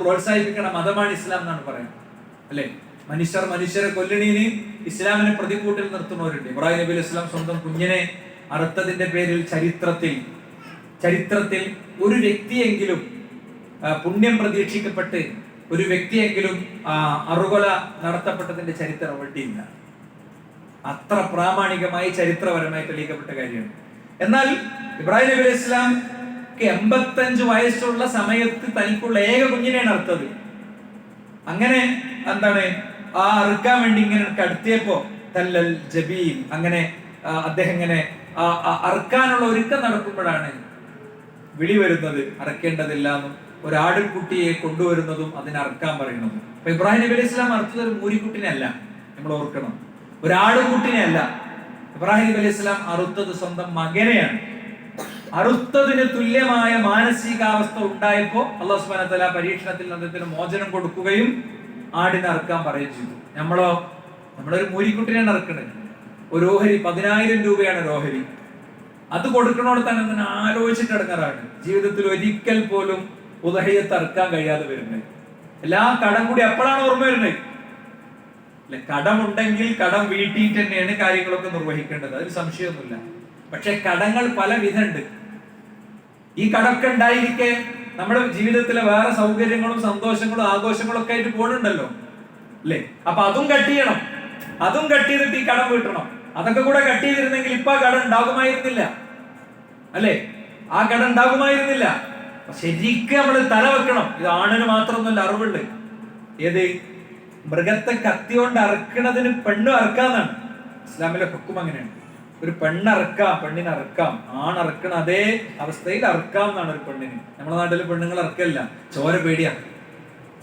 പ്രോത്സാഹിപ്പിക്കണ മതമാണ് ഇസ്ലാം എന്നാണ് പറയുന്നത്, അല്ലെ? മനുഷ്യരെ കൊല്ലണീന് ഇസ്ലാമിനെ പ്രതികൂട്ടിൽ നിർത്തുന്നവരുണ്ട്. ഇബ്രാഹിം നബി അലൈഹി സ്വലാം സ്വന്തം കുഞ്ഞിനെ അറുത്തതിന്റെ പേരിൽ ചരിത്രത്തിൽ ഒരു വ്യക്തിയെങ്കിലും പുണ്യം പ്രതീക്ഷിക്കപ്പെട്ട് ഒരു വ്യക്തിയെങ്കിലും അറുകൊല നടത്തപ്പെട്ടതിന്റെ ചരിത്രം എവിടെയില്ല. അത്ര പ്രാമാണികമായി ചരിത്രപരമായി തെളിയിക്കപ്പെട്ട കാര്യമാണ്. എന്നാൽ ഇബ്രാഹിം നബി അലൈഹി സ്വലാംക്ക് 85 വയസ്സുള്ള സമയത്ത് തനിക്കുള്ള ഏക കുഞ്ഞിനെയാണ് അറുത്തത്. അങ്ങനെ എന്താണ്, ആ അറുക്കാൻ വേണ്ടി ഇങ്ങനെ അടുത്തിയപ്പോ തല്ലൽ ജബീൽ, അങ്ങനെ അദ്ദേഹം ഇങ്ങനെ അറുക്കാനുള്ള ഒരുക്കം നടക്കുമ്പോഴാണ് വിളി വരുന്നത് അറക്കേണ്ടതില്ല എന്നും ഒരാടുകുട്ടിയെ കൊണ്ടുവരുന്നതും അതിനെ അറക്കാൻ പറയുന്നതും. അപ്പൊ ഇബ്രാഹിം നബി അലൈഹി സ്വലാം അറുത്തത് ഒരു മൂരിക്കുട്ടിനെ അല്ല, നമ്മൾ ഓർക്കണം, ഒരാടുകുട്ടിനെ അല്ല. ഇബ്രാഹിം നബി അലൈഹി സ്വലാം അറുത്തത് സ്വന്തം മകനെയാണ്. അറുത്തതിന് തുല്യമായ മാനസികാവസ്ഥ ഉണ്ടായപ്പോ അല്ലാഹു സുബ്ഹാനഹു വ തആല പരീക്ഷണത്തിൽ അദ്ദേഹത്തിന് മോചനം കൊടുക്കുകയും ആടിനെ അറുക്കാൻ പറയുകയും ചെയ്തു. നമ്മളൊരു മൂരിക്കുട്ടിനെയാണ് അറുക്കുന്നത്. ഒരു ഓഹരി 10,000 രൂപയാണ് ഒരു ഓഹരി. അത് കൊടുക്കണോട് തന്നെ ആലോചിച്ചിട്ട് ഇടങ്ങാറാണ്. ജീവിതത്തിൽ ഒരിക്കൽ പോലും ഉദഹയ്യത്ത് അറുക്കാൻ കഴിയാതെ വരുന്നത്. എല്ലാ കടം കൂടി അപ്പോഴാണ് ഓർമ്മ വരുന്നത്. അല്ലെ, കടമുണ്ടെങ്കിൽ കടം വീട്ടിയിട്ട് തന്നെയാണ് കാര്യങ്ങളൊക്കെ നിർവഹിക്കേണ്ടത്, അതിൽ സംശയമൊന്നുമില്ല. പക്ഷെ കടങ്ങൾ പല വിധമുണ്ട്. ഈ കടമൊക്കെ ഉണ്ടായിരിക്കെ നമ്മുടെ ജീവിതത്തിലെ വേറെ സൗകര്യങ്ങളും സന്തോഷങ്ങളും ആഘോഷങ്ങളും ഒക്കെ ആയിട്ട് പോകുന്നുണ്ടല്ലോ, അല്ലെ? അപ്പൊ അതും കട്ട് ചെയ്യണം, അതും കട്ട് ചെയ്തിട്ട് ഈ കടം വീട്ടണം. അതൊക്കെ കൂടെ കട്ട് ചെയ്തിരുന്നെങ്കിൽ ഇപ്പൊ ആ കടം ഉണ്ടാകുമായിരുന്നില്ല, അല്ലെ? ആ കടം ഉണ്ടാകുമായിരുന്നില്ല. ശരിക്കും നമ്മൾ തല വെക്കണം. ഇത് ആണിന് മാത്രമൊന്നുമല്ല അറിവുണ്ട്. ഏത് മൃഗത്തെ കത്തി കൊണ്ട് അറക്കണതിന് പെണ്ണ് അറക്കാന്നാണ് ഇസ്ലാമിലെ ഹുക്കം. അങ്ങനെയാണ്. ഒരു പെണ്ണറക്കാം, പെണ്ണിനെ അറക്കാം. ആണറക്കണ അതേ അവസ്ഥയിൽ അറക്കാം എന്നാണ് ഒരു പെണ്ണിന്. നമ്മുടെ നാട്ടിൽ പെണ്ണുങ്ങൾ അറക്കല്ല, ചോര പേടിയാ.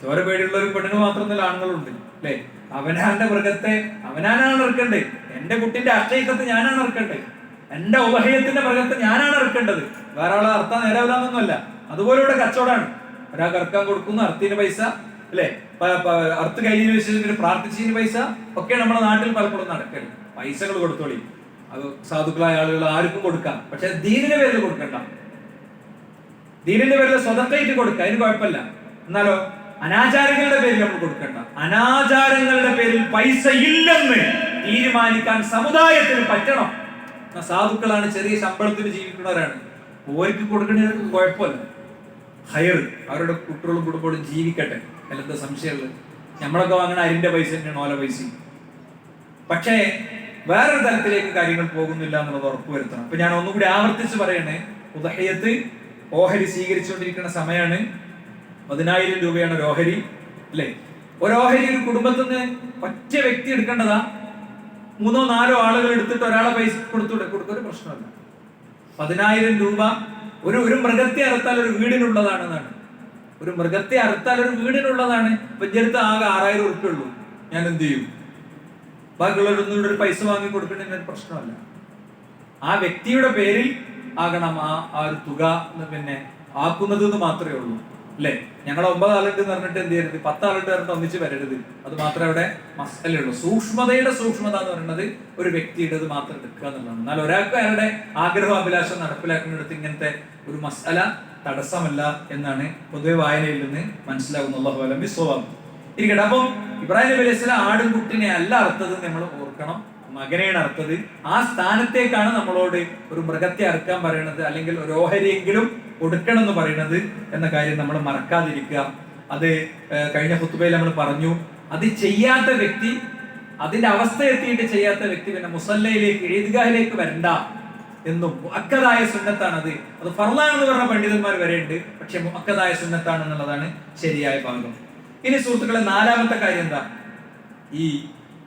ചോര പേടിയുള്ള ഒരു പെണ്ണുങ്ങൾ മാത്രമൊന്നുമല്ല, ആണുങ്ങളുണ്ട്, അല്ലെ? അവനാന്റെ മൃഗത്തെ അവനാണ് ഇറക്കണ്ടേ. എന്റെ കുട്ടിന്റെ അക്ഷയക്കത്ത് ഞാനാണ് ഇറക്കണ്ടേ. എന്റെ ഉപഹയത്തിന്റെ മൃഗത്തെ ഞാനാണ് ഇറക്കേണ്ടത്. വേറെ ആളെ അർത്ഥം നേരാവില്ലാന്നൊന്നുമല്ല. അതുപോലെ ഇവിടെ കച്ചവടമാണ്. ഒരാൾക്ക് ഇറക്കാൻ കൊടുക്കുന്ന അർത്ഥത്തിന് പൈസ, അല്ലെ? അർത്ഥ കഴിഞ്ഞതിന് വെച്ചിട്ട് പ്രാർത്ഥിച്ചതിന് പൈസ ഒക്കെ നമ്മുടെ നാട്ടിൽ പലപ്പോഴും നടക്കല്. പൈസകൾ കൊടുത്തോളി, അത് സാധുക്കളായ ആളുകൾ ആർക്കും കൊടുക്കാം. പക്ഷെ ദീനിന്റെ പേരിൽ കൊടുക്കണ്ട. ദീനിന്റെ പേരിൽ സ്വതന്ത്രമായിട്ട് കൊടുക്കുക, അതിന് കുഴപ്പമില്ല. എന്നാലോ അനാചാരങ്ങളുടെ പേരിൽ നമ്മൾ കൊടുക്കണ്ട. അനാചാരങ്ങളുടെ പേരിൽ പൈസ ഇല്ലെന്ന് തീരുമാനിക്കാൻ സമുദായത്തിന് പറ്റണം. സാധുക്കളാണ്, ചെറിയ ശമ്പളത്തിന് ജീവിക്കുന്നവരാണ്, ഓർക്ക് കൊടുക്കുന്നതിന് കുഴപ്പമില്ല. ഹയർ അവരുടെ കുട്ടികളും കുടുംബങ്ങളും ജീവിക്കട്ടെ, അതിലെന്താ സംശയമുള്ളത്? നമ്മളൊക്കെ വാങ്ങണ അരിന്റെ പൈസ തന്നെയാണ് ഓല പൈസ. പക്ഷേ വേറൊരു തലത്തിലേക്ക് കാര്യങ്ങൾ പോകുന്നില്ല എന്നുള്ളത് ഉറപ്പുവരുത്തണം. അപ്പൊ ഞാൻ ഒന്നുകൂടി ആവർത്തിച്ച് പറയണേ, ഉദഹയ്യത്ത് ഓഹരി സ്വീകരിച്ചുകൊണ്ടിരിക്കുന്ന സമയമാണ്. 10,000 രൂപയാണ് ഒരു ഓഹരി, അല്ലെ? ഒരു ഓഹരി ഒരു കുടുംബത്തിൽ നിന്ന് ഒറ്റ വ്യക്തി എടുക്കേണ്ടതാ. 3-4 ആളുകൾ എടുത്തിട്ട് ഒരാളെ പൈസ കൊടുത്തൊരു പ്രശ്നമല്ല. 10,000 രൂപ ഒരു മൃഗത്തെ അറുത്താൽ ഒരു വീടിനുള്ളതാണെന്നാണ്. ഒരു മൃഗത്തെ അറുത്താൽ ഒരു വീടിനുള്ളതാണ്. ഇപ്പൊ അടുത്ത് ആകെ 6,000 ഉറുപ്പിക ഉള്ളൂ. ഞാൻ എന്ത് ചെയ്യും? ബാക്കിയുള്ളവരൊന്നും ഒരു പൈസ വാങ്ങി കൊടുക്കേണ്ട പ്രശ്നമല്ല. ആ വ്യക്തിയുടെ പേരിൽ ആകണം ആ ഒരു തുക പിന്നെ ആക്കുന്നത് എന്ന് മാത്രമേ ഉള്ളൂ, അല്ലെ? ഞങ്ങളെ 9 ആളുണ്ട് എന്ന് പറഞ്ഞിട്ട് എന്ത് ചെയ്യരുത്, 10 ആളുണ്ട് പറഞ്ഞിട്ട് ഒന്നിച്ച് വരരുത്. അത് മാത്രമേ അവിടെ മസലേ ഉള്ളൂ. സൂക്ഷ്മതയുടെ സൂക്ഷ്മത എന്ന് പറയുന്നത് ഒരു വ്യക്തിയുടേത് മാത്രം എടുക്കുക എന്നുള്ളതാണ്. എന്നാൽ ഒരാൾക്ക് അയാളുടെ ആഗ്രഹം അഭിലാഷം നടപ്പിലാക്കുന്നിടത്ത് ഇങ്ങനത്തെ ഒരു മസല തടസ്സമല്ല എന്നാണ് പൊതുവെ വായനയിൽ നിന്ന് മനസ്സിലാകുന്ന. ഇരിക്കട്ടെ. അപ്പം ഇബ്രാഹിം നബി അലൈഹി സ്വലാം ആടും കുട്ടിനെ അല്ല അറുത്തത്, നമ്മൾ ഓർക്കണം, മകനെയാണ് അറുത്തത്. ആ സ്ഥാനത്തേക്കാണ് നമ്മളോട് ഒരു മൃഗത്തെ അറുക്കാൻ പറയുന്നത്, അല്ലെങ്കിൽ ഒരു ഓഹരിയെങ്കിലും കൊടുക്കണം എന്ന് പറയുന്നത് എന്ന കാര്യം നമ്മൾ മറക്കാതിരിക്കുക. അത് കഴിഞ്ഞ ഖുത്ബയിൽ നമ്മൾ പറഞ്ഞു. അത് ചെയ്യാത്ത വ്യക്തി, അതിന്റെ അവസ്ഥ എത്തിയിട്ട് ചെയ്യാത്ത വ്യക്തി പിന്നെ മുസല്ലയിലേക്ക്, ഈദ്ഗാഹിലേക്ക് വരണ്ട എന്നും മുഅക്കദായ സുന്നത്താണ്. അത് ഫർളാണെന്ന് പറഞ്ഞ പണ്ഡിതന്മാർ വരെയുണ്ട്. പക്ഷെ മുഅക്കദായ സുന്നത്താണെന്നുള്ളതാണ് ശരിയായ ഭാഗം. ഇനി സുഹൃത്തുക്കളെ, 4ാമത്തെ കാര്യം എന്താ? ഈ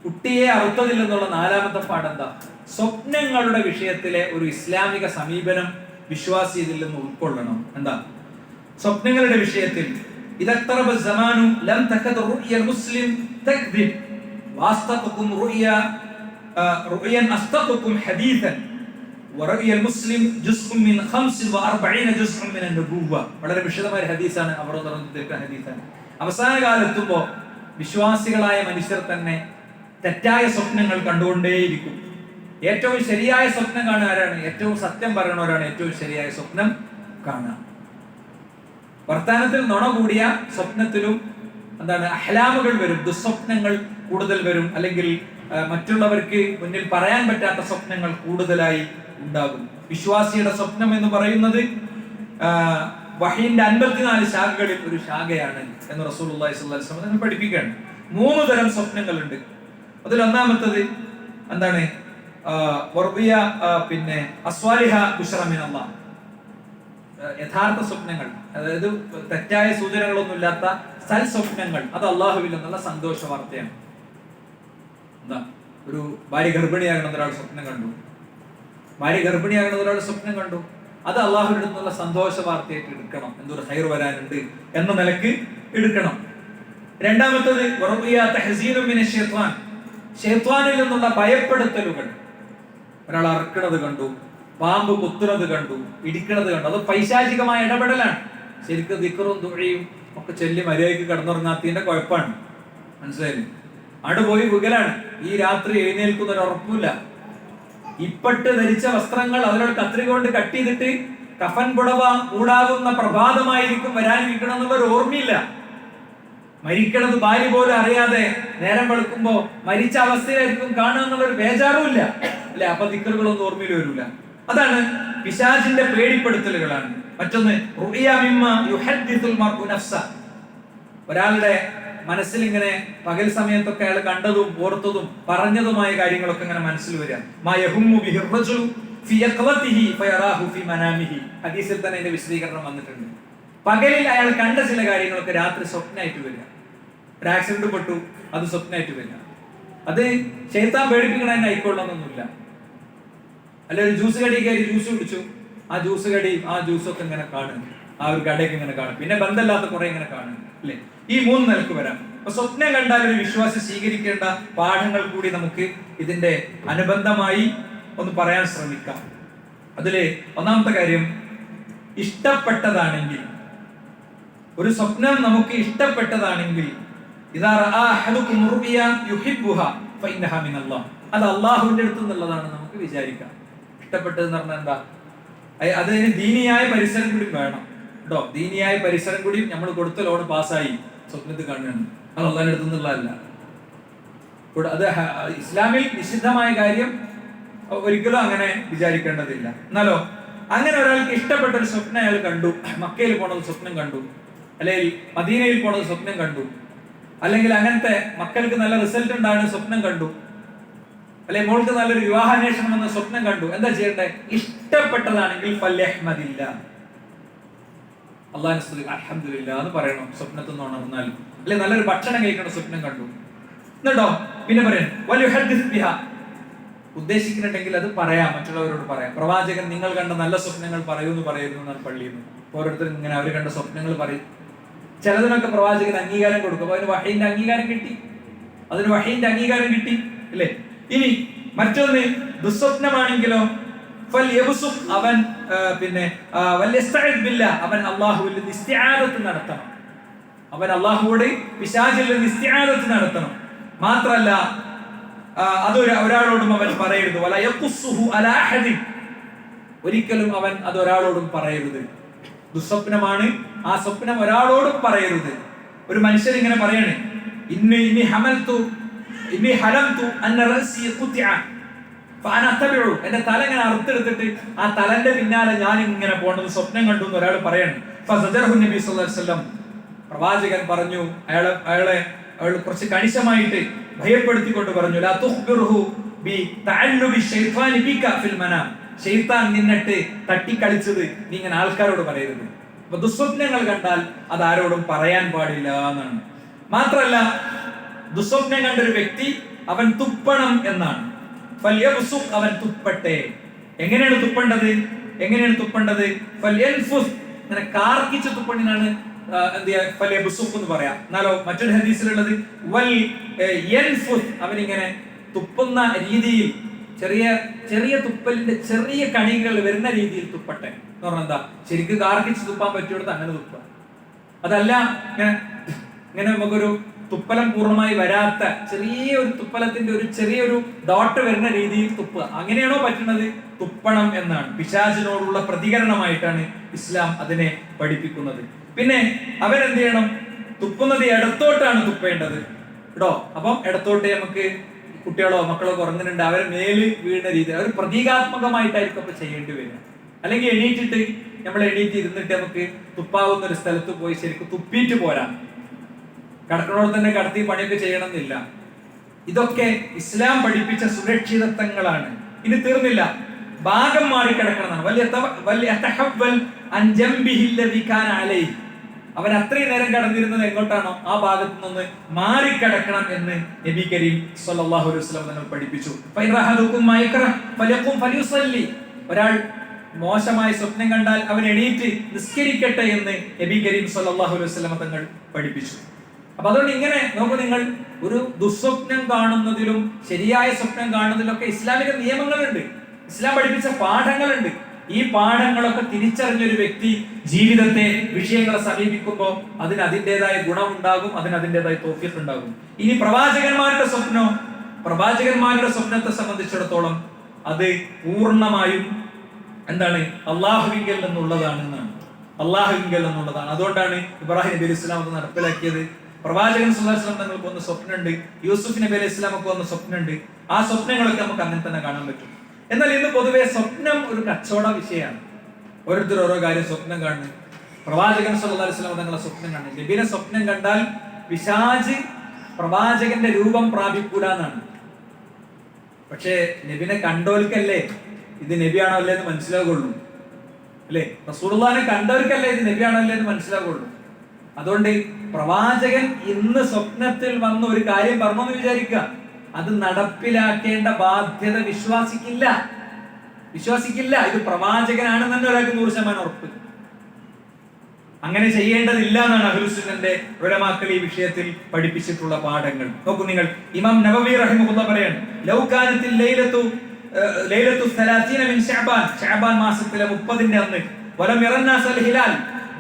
കുട്ടിയെ അറുത്തതിൽ നിന്നുള്ള 4ാമത്തെ പാഠെന്താ? സ്വപ്നങ്ങളുടെ വിഷയത്തിലെ ഒരു ഇസ്ലാമിക സമീപനം വിശ്വാസി ഇതിൽ നിന്ന് ഉൾക്കൊള്ളണം. എന്താ? സ്വപ്നങ്ങളുടെ വിഷയത്തിൽ ഇദഖ്തറബ സമാനു ലം തകദ റുഅ്യ മുസ്ലിം തക്ദിബ് വാസ്തഖുകും റുഅ്യൻ അസ്തഖുകും ഹദീസൻ വറഅ്യ മുസ്ലിം ജുസ്ഉം മിൻ 45 ജുസ്ഉം മിൻ അൻ-നബുവ്വ. വളരെ വിശദമായ ഹദീസാണ്. അവർ പറഞ്ഞിരിക്കുന്ന ഹദീസാണ്. അവസാന കാലത്തുമ്പോ വിശ്വാസികളായ മനുഷ്യർ തന്നെ തെറ്റായ സ്വപ്നങ്ങൾ കണ്ടുകൊണ്ടേയിരിക്കും. ഏറ്റവും ശരിയായ സ്വപ്നം കാണുക ആരാണ്? ഏറ്റവും സത്യം പറയണവരാണ് ഏറ്റവും ശരിയായ സ്വപ്നം കാണുക. വർത്താനത്തിൽ നുണ കൂടിയ സ്വപ്നത്തിലും എന്താണ് അഹ്ലാമുകൾ വരും, ദുസ്വപ്നങ്ങൾ കൂടുതൽ വരും, അല്ലെങ്കിൽ മറ്റുള്ളവർക്ക് മുന്നിൽ പറയാൻ പറ്റാത്ത സ്വപ്നങ്ങൾ കൂടുതലായി ഉണ്ടാകും. വിശ്വാസിയുടെ സ്വപ്നം എന്ന് പറയുന്നത് വഹീന്റെ 54 ശാഖകളിൽ ഒരു ശാഖയാണ് എന്ന് റസൂലുള്ളാഹി സ്വല്ലല്ലാഹു അലൈഹി വസല്ലം പഠിപ്പിക്കുകയാണ്. 3 തരം സ്വപ്നങ്ങളുണ്ട്. അതിൽ ഒന്നാമത്തത് എന്താണ്? പിന്നെ അസ്വാലിഹ ബുശ്റ മിനല്ലാഹ്, യഥാർത്ഥ സ്വപ്നങ്ങൾ, അതായത് തെറ്റായ സൂചനകളൊന്നും ഇല്ലാത്ത സൽ സ്വപ്നങ്ങൾ. അത് അള്ളാഹുവിൽ നിന്നുള്ള സന്തോഷ വാർത്തയാണ്. എന്താ? ഒരു ഭാര്യ ഗർഭിണിയാകണമെന്ന് ഒരാൾ സ്വപ്നം കണ്ടു. ഭാര്യ ഗർഭിണിയാകണമെന്ന് ഒരാൾ സ്വപ്നം കണ്ടു. അത് അള്ളാഹുവിന്റെ അടുത്തുള്ള സന്തോഷ വാർത്തയായിട്ട് എടുക്കണം. എന്തൊരു ഹൈർ വരാനുണ്ട് എന്ന നിലക്ക് എടുക്കണം. രണ്ടാമത്തത് ശൈത്വാനിൽ നിന്നുള്ള ഭയപ്പെടുത്തലുകൾ. ഒരാൾ അറക്കണത് കണ്ടു, പാമ്പ് കുത്തുന്നത് കണ്ടു, ഇടിക്കണത് കണ്ടു, അത് പൈശാചികമായ ഇടപെടലാണ്. ശരിക്കും ദിക്റും ദുആയും ഒക്കെ ചൊല്ലി മര്യാദയ്ക്ക് കിടന്നുറങ്ങാത്തതിന്റെ കുഴപ്പമാണ്. മനസ്സിലായില്ലേ? പോയി വികലാണ്. ഈ രാത്രി എഴുന്നേൽക്കുന്ന ഒരു ഉറപ്പില്ല. ഇപ്പട്ട് ധരിച്ച വസ്ത്രങ്ങൾ അതിനോട് കത്രിക കൊണ്ട് കട്ട് ചെയ്തിട്ട് കഫൻ പുടവ മൂടാകുന്ന പ്രഭാതമായിരിക്കും വരാനിരിക്കണം എന്നുള്ള ഒരു ഓർമ്മയില്ല. മരിക്കണത് ഭാര്യ പോലും അറിയാതെ നേരം വെളുക്കുമ്പോ മരിച്ച അവസ്ഥയിലായിരിക്കും കാണുക എന്നുള്ളൊരു ബേജാറും ഇല്ല അല്ലെ? അപ്പൊ ദിക്റുകളൊന്നും ഓർമ്മയിൽ വരില്ല. അതാണ് പിശാചിന്റെ പേടിപ്പെടുത്തലുകളാണ്. മറ്റൊന്ന് ഒരാളുടെ മനസ്സിൽ ഇങ്ങനെ പകൽ സമയത്തൊക്കെ അയാൾ കണ്ടതും ഓർത്തതും പറഞ്ഞതുമായ കാര്യങ്ങളൊക്കെ ഇങ്ങനെ മനസ്സിൽ വരിക. ഹദീസിൽ തന്നെ ഇതിന്റെ വിശദീകരണം വന്നിട്ടുണ്ട്. പകലിൽ അയാൾ കണ്ട ചില കാര്യങ്ങളൊക്കെ രാത്രി സ്വപ്നമായിട്ട് വരിക. ഒരു ആക്സിഡന്റ് പെട്ടു, അത് സ്വപ്നമായിട്ട് വരിക. അത് ശൈത്താൻ പേടിപ്പിക്കണതിന് ആയിക്കൊള്ളണമെന്നൊന്നുമില്ല. അല്ലെ, ഒരു ജ്യൂസ് കടി കയറി ജ്യൂസ് കുടിച്ചു, ആ ജ്യൂസ് കടി ആ ജ്യൂസൊക്കെ ഇങ്ങനെ കാണും, ആ ഒരു കടയൊക്കെ ഇങ്ങനെ കാണും, പിന്നെ ബന്ധമില്ലാത്ത കുറെ ഇങ്ങനെ കാണും അല്ലെ? ഈ മൂന്ന് നിലക്ക് വരാം. അപ്പൊ സ്വപ്നം കണ്ടാൽ ഒരു വിശ്വാസി സ്വീകരിക്കേണ്ട പാഠങ്ങൾ കൂടി നമുക്ക് ഇതിന്റെ അനുബന്ധമായി ഒന്ന് പറയാൻ ശ്രമിക്കാം. അതില് ഒന്നാമത്തെ കാര്യം, ഇഷ്ടപ്പെട്ടതാണെങ്കിൽ, ഒരു സ്വപ്നം നമുക്ക് ഇഷ്ടപ്പെട്ടതാണെങ്കിൽ അത് അള്ളാഹുവിന്റെ അടുത്ത് നിന്നുള്ളതാണ് നമുക്ക് വിചാരിക്കാം. ഇഷ്ടപ്പെട്ടതെന്ന് പറഞ്ഞാൽ എന്താ? അതിന് ദീനിയായ പരിസരം കൂടി വേണം കേട്ടോ. ദീനിയായ പരിസരം കൂടി നമ്മൾ കൊടുത്ത ലോൺ പാസ്സായി സ്വപ്നത്തിൽ കാണുകയാണ്, അത് അള്ളാഹിന്റെ അടുത്ത് നിന്നുള്ളതല്ല. അത് ഇസ്ലാമിൽ നിഷിദ്ധമായ കാര്യം ഒരിക്കലും അങ്ങനെ വിചാരിക്കേണ്ടതില്ല. എന്നാലോ അങ്ങനെ ഒരാൾക്ക് ഇഷ്ടപ്പെട്ട ഒരു സ്വപ്നം അയാൾ കണ്ടു, മക്കയിൽ പോണത് സ്വപ്നം കണ്ടു, അല്ലെങ്കിൽ മദീനയിൽ പോണത് സ്വപ്നം കണ്ടു, അല്ലെങ്കിൽ അങ്ങനത്തെ മക്കൾക്ക് നല്ല റിസൾട്ട് ഉണ്ടാകുന്ന സ്വപ്നം കണ്ടു, അല്ലെ മോൾക്ക് നല്ലൊരു വിവാഹാന്വേഷണം എന്ന സ്വപ്നം കണ്ടു. എന്താ ചെയ്യണ്ടേ? ഇഷ്ടപ്പെട്ടതാണെങ്കിൽ അള്ളാഹു അൽഹംദുലില്ലാ എന്ന് പറയണം സ്വപ്നത്തിൽ നിന്ന് ഉണർന്നാൽ. അല്ലെ നല്ലൊരു ഭക്ഷണം കഴിക്കണം സ്വപ്നം കണ്ടു എന്നിട്ടോ പിന്നെ പറയാം ഉദ്ദേശിക്കുന്നുണ്ടെങ്കിൽ അത് പറയാം, മറ്റുള്ളവരോട് പറയാം. പ്രവാചകൻ നിങ്ങൾ കണ്ട നല്ല സ്വപ്നങ്ങൾ പറയൂ എന്ന് പറയുന്നു എന്നാണ് പള്ളിയിൽ നിന്ന്. ഓരോരുത്തരും ഇങ്ങനെ അവർ കണ്ട സ്വപ്നങ്ങൾ പറയും. ചിലതിനൊക്കെ പ്രവാചകൻ അംഗീകാരം കൊടുക്കും. അതിന് വഹീന്റെ അംഗീകാരം കിട്ടി, അല്ലേ? ഇനി മറ്റൊന്ന് ദുസ്വപ്നമാണെങ്കിലോ അവൻ അവൻ അള്ളാഹുവിൽ ഇസ്തിആദത്ത് നടത്തണം. അവൻ അള്ളാഹുവോട് പിശാചിൽ ഇസ്തിആദത്ത് നടത്തണം. മാത്രല്ല അത് ഒരാളോടും അവൻ പറയരുത്. ഒരിക്കലും അവൻ അത് ഒരാളോടും പറയരുത്. ദുസ്വപ്നമാണ്, ആ സ്വപ്നം ഒരാളോടും പറയരുത്. ഒരു മനുഷ്യൻ ഇങ്ങനെ പറയാണ്, എന്റെ തല ഇങ്ങനെ അറുത്തെടുത്തിട്ട് ആ തലന്റെ പിന്നാലെ ഞാൻ ഇങ്ങനെ പോകേണ്ടത് സ്വപ്നം കണ്ടു എന്ന് ഒരാൾ പറയാണ്. പ്രവാചകൻ പറഞ്ഞു, അയാളെ കുറച്ച് കണിശമായിട്ട് ഭയപ്പെടുത്തിക്കൊണ്ട് പറഞ്ഞു, ശൈത്താൻ നിന്നിട്ട് തട്ടിക്കളിച്ചത് നീ ഇങ്ങനെ ആൾക്കാരോട് പറയരുത്. അപ്പൊ ദുസ്വപ്നങ്ങൾ കണ്ടാൽ അത് ആരോടും പറയാൻ പാടില്ല എന്നാണ്. മാത്രല്ല ദുസ്വപ്നം കണ്ടൊരു വ്യക്തി അവൻ തുപ്പണം എന്നാണ്. അവൻ തുപ്പട്ടെ. എങ്ങനെയാണ് തുപ്പേണ്ടത്? അങ്ങനെ കാർക്കിച്ച് തുപ്പണിനാണ് എന്ന് പറയാം. എന്നാലോ മറ്റൊരു ഹദീസിലുള്ളത് അവനിങ്ങനെ തുപ്പുന്ന രീതിയിൽ ചെറിയ ചെറിയ തുപ്പലിന്റെ ചെറിയ കണികൾ വരുന്ന രീതിയിൽ തുപ്പട്ടെ എന്ന് പറഞ്ഞാൽ എന്താ? ശരിക്കും കാർക്കിച്ച് തുപ്പാൻ പറ്റിയെടുത്ത് അങ്ങനെ തുപ്പ. അതല്ല ഇങ്ങനെ നമുക്കൊരു തുപ്പലം പൂർണ്ണമായി വരാത്ത ചെറിയൊരു തുപ്പലത്തിന്റെ ഒരു ചെറിയൊരു ഡോട്ട് വരുന്ന രീതിയിൽ തുപ്പുക. അങ്ങനെയാണോ പറ്റുന്നത്? തുപ്പണം എന്നാണ്. പിശാചിനോടുള്ള പ്രതികരണമായിട്ടാണ് ഇസ്ലാം അതിനെ പഠിപ്പിക്കുന്നത്. പിന്നെ അവരെന്ത് ചെയ്യണം? തുപ്പുന്നത് ഇടത്തോട്ടാണ് തുപ്പേണ്ടത് കേട്ടോ. അപ്പം ഇടത്തോട്ട് നമുക്ക് കുട്ടികളോ മക്കളോ ഉറങ്ങുന്നുണ്ട്, അവരെ മേല് വീഴുന്ന രീതി അവർ പ്രതീകാത്മകമായിട്ടായിരിക്കും അപ്പൊ ചെയ്യേണ്ടി വരിക. അല്ലെങ്കിൽ എണീറ്റിട്ട് ഇരുന്നിട്ട് നമുക്ക് തുപ്പാവുന്ന ഒരു സ്ഥലത്ത് പോയി ശരിക്കും തുപ്പിയിട്ട് പോരാ. കടക്കണോട് തന്നെ കടത്തി പണിയൊക്കെ ചെയ്യണമെന്നില്ല. ഇതൊക്കെ ഇസ്ലാം പഠിപ്പിച്ച സുരക്ഷിതത്വങ്ങളാണ്. ഇനി തീർന്നില്ല, ഭാഗം മാറി കിടക്കണം. അവൻ അത്രയും നേരം കടന്നിരുന്നത് എങ്ങോട്ടാണോ ആ ഭാഗത്തു നിന്ന് മാറിക്കിടക്കണം എന്ന് നബി കരീം സ്വല്ലല്ലാഹു അലൈഹി വസല്ലം തങ്ങൾ പഠിപ്പിച്ചു. ഒരാൾ മോശമായ സ്വപ്നം കണ്ടാൽ അവൻ എണീറ്റ് നിസ്കരിക്കട്ടെ എന്ന് നബി കരീം സല്ലല്ലാഹു അലൈഹി വസല്ലം തങ്ങൾ പഠിപ്പിച്ചു. അപ്പൊ അതുകൊണ്ട് ഇങ്ങനെ നോക്കൂ, നിങ്ങൾ ഒരു ദുസ്വപ്നം കാണുന്നതിലും ശരിയായ സ്വപ്നം കാണുന്നതിലൊക്കെ ഇസ്ലാമിക നിയമങ്ങളുണ്ട്, ഇസ്ലാം പഠിപ്പിച്ച പാഠങ്ങളുണ്ട്. ഈ പാഠങ്ങളൊക്കെ തിരിച്ചറിഞ്ഞൊരു വ്യക്തി ജീവിതത്തെ, വിഷയങ്ങളെ സമീപിക്കുമ്പോൾ അതിന് അതിൻ്റെതായ ഗുണമുണ്ടാകും, അതിന് അതിൻ്റെതായ തൗഫീഖ് ഉണ്ടാകും. ഇനി പ്രവാചകന്മാരുടെ സ്വപ്നത്തെ സംബന്ധിച്ചിടത്തോളം അത് പൂർണ്ണമായും എന്താണ്? അള്ളാഹുവിങ്കൽ നിന്നുള്ളതാണ്. അതുകൊണ്ടാണ് ഇബ്രാഹിം നബി അലൈഹി സ്വലാം അത് നടപ്പിലാക്കിയത്. പ്രവാചകൻ സല്ലല്ലാഹു അലൈഹി വസല്ലം തങ്ങൾക്ക് വന്ന സ്വപ്നമുണ്ട്, യൂസുഫ് നബി അലൈഹി സ്വലാമൊക്കെ വന്ന സ്വപ്നമുണ്ട്. ആ സ്വപ്നങ്ങളൊക്കെ നമുക്ക് അങ്ങനെ തന്നെ കാണാൻ പറ്റും. എന്നാൽ ഇന്ന് പൊതുവെ സ്വപ്നം ഒരു കച്ചവട വിഷയമാണ്. ഓരോരുത്തർ ഓരോ കാര്യം സ്വപ്നം കാണുന്നു. പ്രവാചകൻ സല്ലല്ലാഹു അലൈഹി വസല്ലം തങ്ങളെ സ്വപ്നം കാണുന്നു. നബിനെ സ്വപ്നം കണ്ടാൽ പിശാച് പ്രവാചകന്റെ രൂപം പ്രാപിക്കൂടാന്നാണ്. പക്ഷേ നബിനെ കണ്ടോൽക്കല്ലേ ഇത് നബിയാണോ അല്ലേ എന്ന് മനസ്സിലാകുള്ളൂ, അല്ലേ? റസൂലുള്ളാഹിനെ കണ്ടവർക്കല്ലേ ഇത് നബിയാണോ അല്ലേ എന്ന് മനസ്സിലാകുള്ളൂ. അതുകൊണ്ട് പ്രവാചകൻ ഇന്ന് സ്വപ്നത്തിൽ വന്ന ഒരു കാര്യം പറഞ്ഞെന്ന് വിചാരിക്കുക, അത് നടപ്പിലാക്കേണ്ട ബാധ്യത വിശ്വാസിക്കില്ല. ഇത് പ്രവാചകനാണെന്ന് തന്നെ ഒരാൾക്ക് 100% ഉറപ്പ്. അങ്ങനെ ചെയ്യേണ്ടതില്ല എന്നാണ് അഹ്ലുസുന്നന്റെ ഉലമാക്കൾ ഈ വിഷയത്തിൽ പഠിപ്പിച്ചിട്ടുള്ള പാഠങ്ങൾ. നോക്കൂ നിങ്ങൾ, ഇമാം നവവി റഹിമഹുല്ലാഹ് പറയാണ്, ലൗ കാനത്തിൽ ലൈലത്തു 30 മിൻ ശഅബാൻ മാസത്തിലെ 30ന്റെ അന്ന് വലം യറന്നാസൽ ഹിലാൽ,